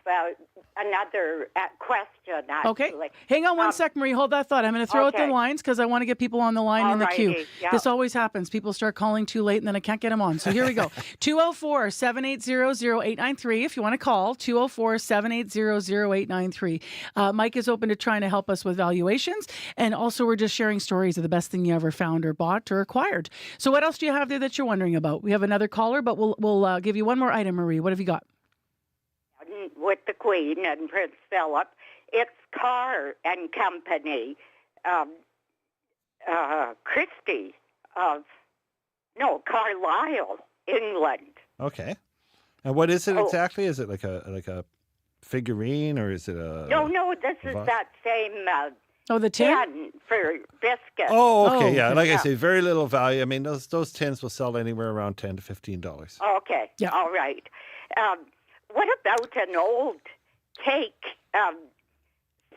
another question, actually. Okay. Hang on one sec, Marie. Hold that thought. I'm going to throw out the lines because I want to get people on the line in the queue. Yeah. This always happens. People start calling too late and then I can't get them on. So here we go. 204-780-0893. If you want to call, 204-780-0893. Mike is open to trying to help us with valuations. And also we're just sharing stories of the best thing you ever found or bought or acquired. So what else do you have there that you're wondering about? We have another caller, but we'll give you one more item, Marie. What have you got? With the Queen and Prince Philip, it's Carr and Company, Christie Carlisle, England. Okay. And what is it exactly? Is it like a figurine or is it a? No. This is that same. The tin for biscuits. Oh, okay, yeah. Like I say, very little value. I mean, those tins will sell anywhere around $10 to $15. Okay. Yeah. All right. What about an old cake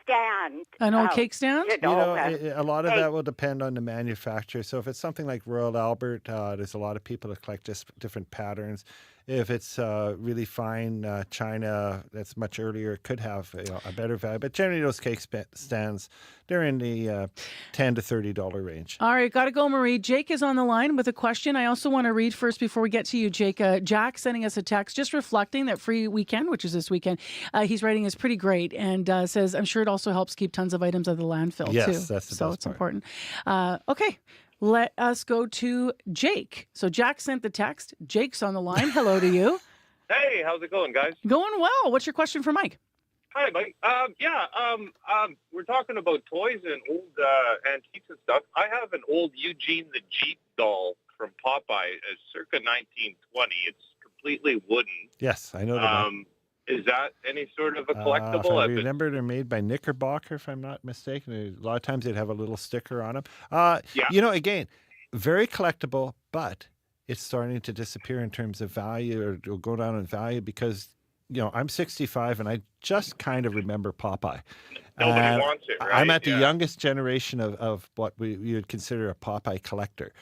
stand? An old cake stand? A lot of that will depend on the manufacturer. So if it's something like Royal Albert, there's a lot of people that collect different patterns. If it's really fine china that's much earlier, it could have a better value. But generally, those cake stands, they're in the $10 to $30 range. All right, got to go, Marie. Jake is on the line with a question. I also want to read first before we get to you, Jake. Jack sending us a text just reflecting that free weekend, which is this weekend. He's writing is pretty great and says, I'm sure it also helps keep tons of items out of the landfill, too. Yes, that's the so best it's part. important. Okay. Let us go to Jake. So Jack sent the text. Jake's on the line. Hello to you. Hey, how's it going, guys? Going well. What's your question for Mike? Hi, Mike. We're talking about toys and old antiques and stuff. I have an old Eugene the Jeep doll from Popeye, circa 1920. It's completely wooden. Yes, I know that. Is that any sort of a collectible? If I remember, they're made by Knickerbocker, if I'm not mistaken. A lot of times they'd have a little sticker on them. Again, very collectible, but it's starting to disappear in terms of value or go down in value because, I'm 65 and I just kind of remember Popeye. Nobody wants it, right? I'm at the youngest generation of what we would consider a Popeye collector.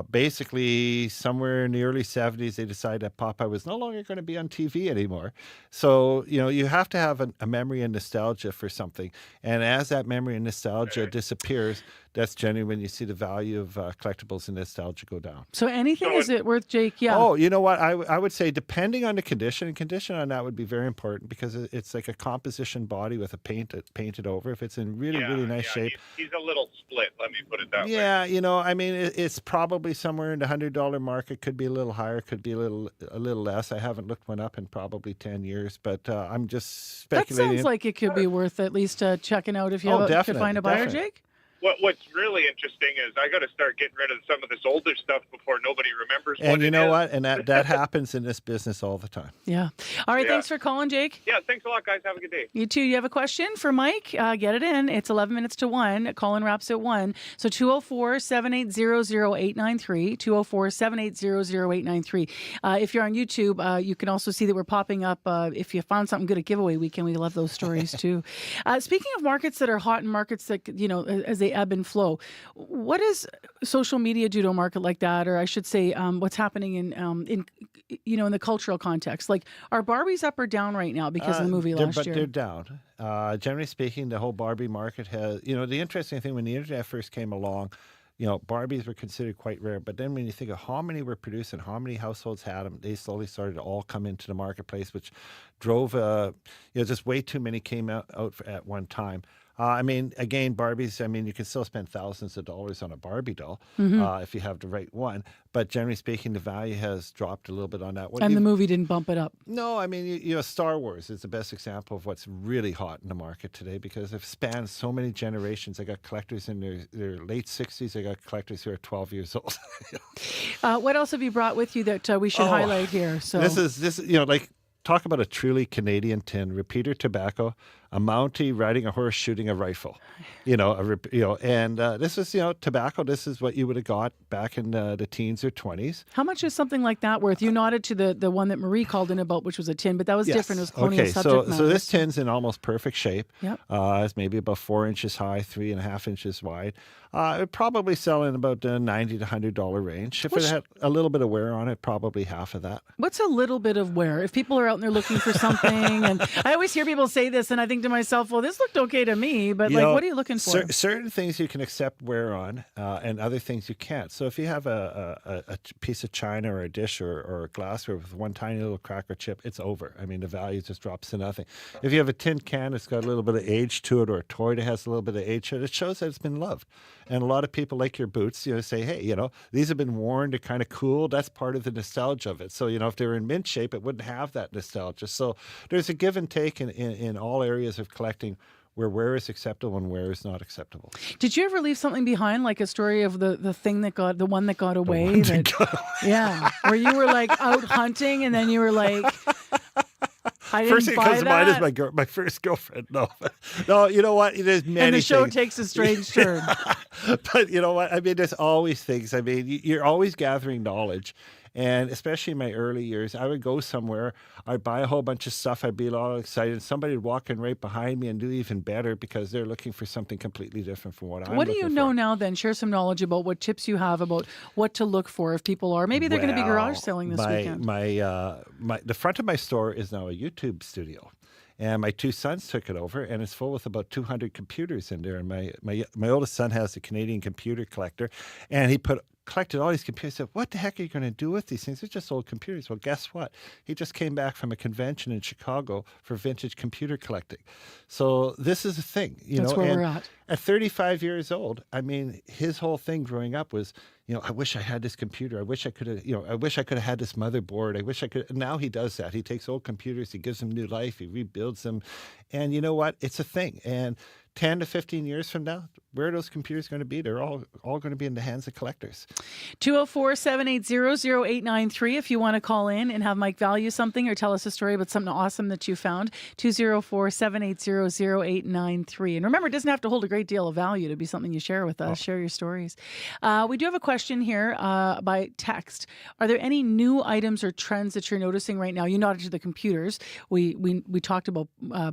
Basically, somewhere in the early 70s, they decided that Popeye was no longer going to be on TV anymore. So, you have to have a memory and nostalgia for something. And as that memory and nostalgia disappears, that's generally when you see the value of collectibles and nostalgia go down. So anything is it worth, Jake? Yeah. Oh, you know what? I would say depending on the condition, and condition on that would be very important because it's like a composition body with a painted over. If it's in really nice shape. He's a little split, let me put it that way. Yeah, it's probably somewhere in the $100 mark. It could be a little higher, could be a little less. I haven't looked one up in probably 10 years, but I'm just speculating. That sounds like it could be worth at least checking out if you could find a buyer, Jake. What's really interesting is I got to start getting rid of some of this older stuff before nobody remembers. And you know what? And that happens in this business all the time. Yeah. All right. Yeah. Thanks for calling, Jake. Yeah. Thanks a lot, guys. Have a good day. You too. You have a question for Mike? Get it in. It's 11 minutes to 1. Call-in wraps at 1. So 204-780-0893. 204-780-0893. If you're on YouTube, you can also see that we're popping up. If you found something good at giveaway weekend, we love those stories too. Speaking of markets that are hot and markets that, as they ebb and flow, what does social media do to a market like that? Or I should say, what's happening in the cultural context? Like, are Barbies up or down right now because of the movie last year? But they're down. Generally speaking, the whole Barbie market has, the interesting thing when the internet first came along, Barbies were considered quite rare. But then when you think of how many were produced and how many households had them, they slowly started to all come into the marketplace, which drove, just way too many came out at one time. Again, Barbies, you can still spend thousands of dollars on a Barbie doll if you have the right one. But generally speaking, the value has dropped a little bit on that. And the movie didn't bump it up. No, Star Wars is the best example of what's really hot in the market today because it spans so many generations. I got collectors in their late 60s. I got collectors who are 12 years old. What else have you brought with you that we should highlight here? So this is talk about a truly Canadian tin, repeater tobacco, a Mountie riding a horse shooting a rifle, and this is, tobacco. This is what you would have got back in the teens or 20s. How much is something like that worth? You nodded to the one that Marie called in about, which was a tin, but that was different. It was colonial subject matter. So this tin's in almost perfect shape. Yep. It's maybe about 4 inches high, 3.5 inches wide. It would probably sell in about the $90 to $100 range. If it had a little bit of wear on it, probably half of that. What's a little bit of wear? If people are out there looking for something, and I always hear people say this, and I think to myself, well, this looked okay to me, but what are you looking for? Certain things you can accept wear on, and other things you can't. So if you have a piece of china or a dish or a glassware with one tiny little crack or chip, it's over. The value just drops to nothing. If you have a tin can that's got a little bit of age to it, or a toy that has a little bit of age to it, it shows that it's been loved. And a lot of people like your boots, say, hey, these have been worn to kind of cool. That's part of the nostalgia of it. So, if they were in mint shape, it wouldn't have that nostalgia. So there's a give and take in all areas of collecting where wear is acceptable and wear is not acceptable. Did you ever leave something behind, like a story of the one that got away? Yeah, where you were like out hunting and then you were like, I didn't First thing that comes to mind is my first girlfriend. No, you know what? There's many And the show things. takes a strange turn. But you know what? There's always things. You're always gathering knowledge. And especially in my early years, I would go somewhere, I'd buy a whole bunch of stuff, I'd be all excited, and somebody would walk in right behind me and do even better because they're looking for something completely different from what I'm looking for. What do you know now then? Share some knowledge about what tips you have about what to look for if people are, maybe they're going to be garage selling this weekend. The front of my store is now a YouTube studio. And my two sons took it over, and it's full with about 200 computers in there. And my oldest son has a Canadian computer collector, and he collected all these computers. Said, what the heck are you going to do with these things? They're just old computers. Well, guess what? He just came back from a convention in Chicago for vintage computer collecting. So this is a thing, That's where we're at. At 35 years old, his whole thing growing up was, I wish I had this computer. I wish I could have, I wish I could have had this motherboard. I wish I could. Now he does that. He takes old computers, he gives them new life, he rebuilds them. And you know what? It's a thing. And 10 to 15 years from now, where are those computers going to be? They're all going to be in the hands of collectors. 204-780-0893 if you want to call in and have Mike value something or tell us a story about something awesome that you found. 204-780-0893. And remember, it doesn't have to hold a great deal of value to be something you share with us. Share your stories. We do have a question here by text. Are there any new items or trends that you're noticing right now? You nodded to the computers. We talked about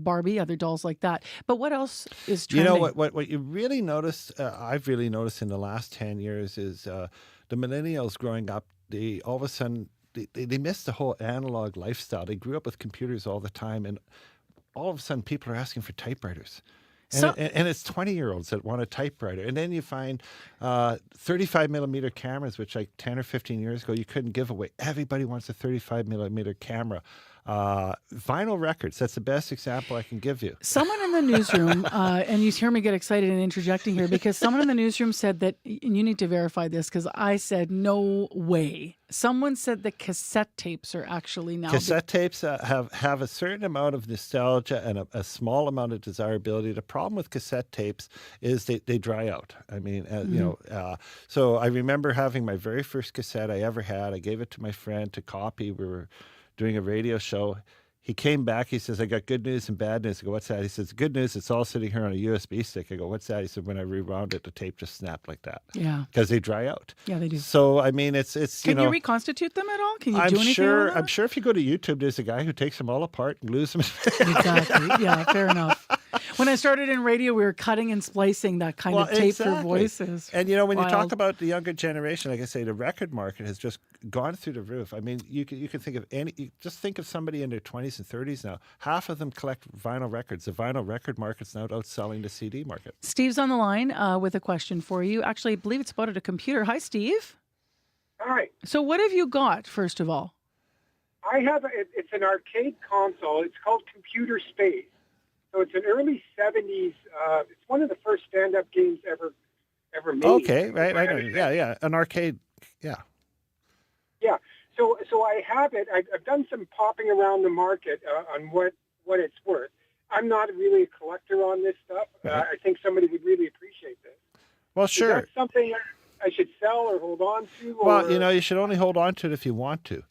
Barbie, other dolls like that. But what else is trending? What you really notice, I've really noticed in the last 10 years is the millennials growing up, they all of a sudden, they miss the whole analog lifestyle. They grew up with computers all the time, and all of a sudden people are asking for typewriters. And it's 20-year-olds that want a typewriter. And then you find 35-millimeter cameras, which like 10 or 15 years ago, you couldn't give away. Everybody wants a 35-millimeter camera. Vinyl records, that's the best example I can give you. Someone in the newsroom, and you hear me get excited and interjecting here, because someone in the newsroom said that, and you need to verify this because I said no way. Someone said that cassette tapes are actually now... Cassette tapes have a certain amount of nostalgia and a small amount of desirability. The problem with cassette tapes is they dry out. I mean, so I remember having my very first cassette I ever had. I gave it to my friend to copy. We were doing a radio show. He came back. He says, I got good news and bad news. I go, what's that? He says, good news, it's all sitting here on a USB stick. I go, what's that? He said, when I rewound it, the tape just snapped like that. Yeah. Because they dry out. Yeah, they do. So, I mean, it's Can you reconstitute them at all? Can you do anything with them? I'm sure if you go to YouTube, there's a guy who takes them all apart and glues them. Exactly. Yeah, fair enough. When I started in radio, we were cutting and splicing that kind of tape for voices. And, when you talk about the younger generation, like I say, the record market has just gone through the roof. I mean, you can think of just think of somebody in their 20s and 30s now. Half of them collect vinyl records. The vinyl record market's now outselling the CD market. Steve's on the line with a question for you. Actually, I believe it's about a computer. Hi, Steve. Hi. So what have you got, first of all? I have it's an arcade console. It's called Computer Space. So it's an early 70s. It's one of the first stand-up games ever made. Okay, right. Yeah. An arcade, yeah. Yeah. So I have it. I've done some popping around the market on what it's worth. I'm not really a collector on this stuff. Right. I think somebody would really appreciate this. Well, sure. Is that something I should sell or hold on to? Well, you should only hold on to it if you want to.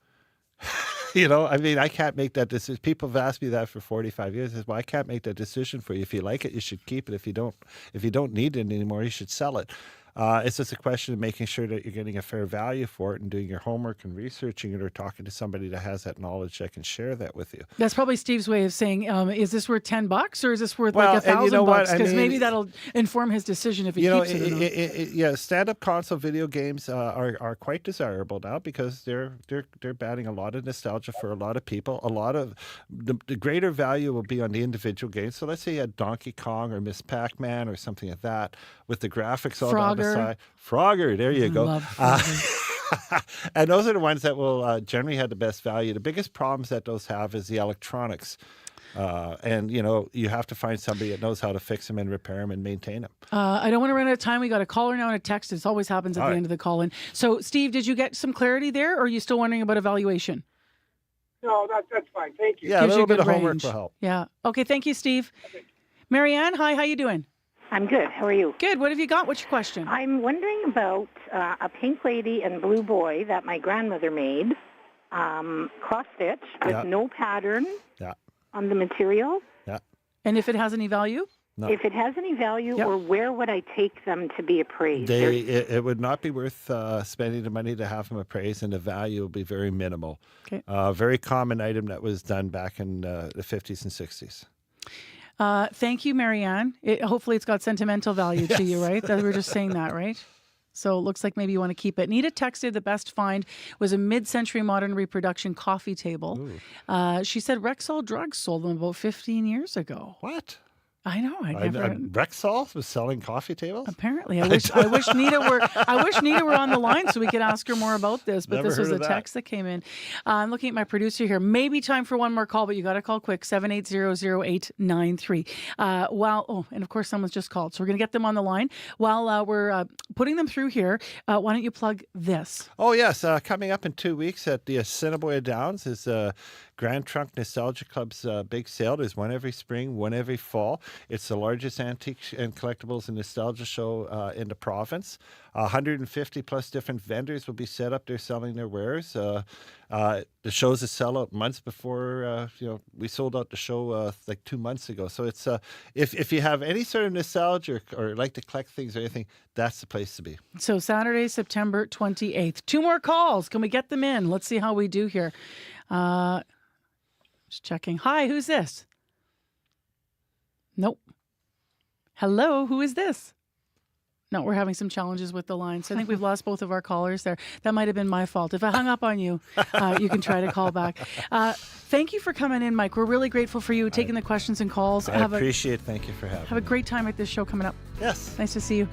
I mean, I can't make that decision. People have asked me that for 45 years. I said, well, I can't make that decision for you. If you like it, you should keep it. If you don't need it anymore, you should sell it. It's just a question of making sure that you're getting a fair value for it and doing your homework and researching it, or talking to somebody that has that knowledge that can share that with you. That's probably Steve's way of saying, is this worth $10 or is this worth like $1,000? Because maybe that'll inform his decision if he keeps it. Yeah, stand-up console video games are quite desirable now because they're batting a lot of nostalgia for a lot of people. A lot of the greater value will be on the individual games. So let's say you had Donkey Kong or Miss Pac-Man or something like that with the graphics all down the side. Frogger, there you go. And those are the ones that will generally have the best value. The biggest problems that those have is the electronics. And you have to find somebody that knows how to fix them and repair them and maintain them. I don't want to run out of time. We got a caller now and a text. This always happens at the end of the call-in. So, Steve, did you get some clarity there, or are you still wondering about evaluation? No, that's fine. Thank you. Yeah, a little bit of homework will help. Yeah. Okay, thank you, Steve. Okay. Marianne, hi, how you doing? I'm good. How are you? Good. What have you got? What's your question? I'm wondering about a pink lady and blue boy that my grandmother made, cross-stitch with no pattern on the material. Yeah. And if it has any value? No. If it has any value, or where would I take them to be appraised? It would not be worth spending the money to have them appraised, and the value will be very minimal. Okay. Very common item that was done back in the 50s and 60s. Thank you, Marianne. Hopefully it's got sentimental value to you, right? We were just saying that, right? So it looks like maybe you want to keep it. Nita texted the best find was a mid-century modern reproduction coffee table. She said Rexall Drugs sold them about 15 years ago. What? I know. Rexall was selling coffee tables? Apparently. I wish Nita were on the line so we could ask her more about this. But this was a text that came in. I'm looking at my producer here. Maybe time for one more call, but you got to call quick. 7800893. And of course someone's just called, so we're going to get them on the line. While we're putting them through here, why don't you plug this? Oh yes, coming up in 2 weeks at the Assiniboia Downs is Grand Trunk Nostalgia Club's big sale. There's one every spring, one every fall. It's the largest antique and collectibles and nostalgia show in the province. 150 plus different vendors will be set up there selling their wares. The show's a sellout months before, we sold out the show like 2 months ago. So it's if you have any sort of nostalgia or like to collect things or anything, that's the place to be. So Saturday, September 28th. 2 more calls. Can we get them in? Let's see how we do here. Just checking. Hi, who's this? Nope. Hello, who is this? No, we're having some challenges with the line. So I think we've lost both of our callers there. That might have been my fault. If I hung up on you, you can try to call back. Thank you for coming in, Mike. We're really grateful for you taking the questions and calls. I appreciate it. Thank you for having me. Have a great time at this show coming up. Yes. Nice to see you.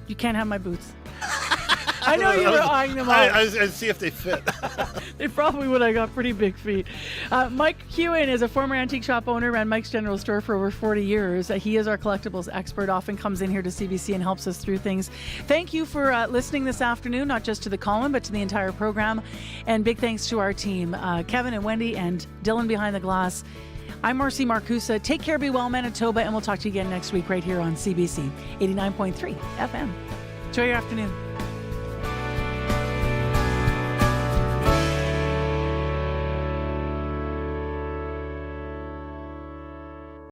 You can't have my boots. I know you were eyeing them out. I'd see if they fit. They probably would have got pretty big feet. Mike Hewen is a former antique shop owner, ran Mike's General Store for over 40 years. He is our collectibles expert, often comes in here to CBC and helps us through things. Thank you for listening this afternoon, not just to the column, but to the entire program. And big thanks to our team, Kevin and Wendy and Dylan behind the glass. I'm Marcy Marcusa. Take care, be well, Manitoba, and we'll talk to you again next week right here on CBC 89.3 FM. Enjoy your afternoon.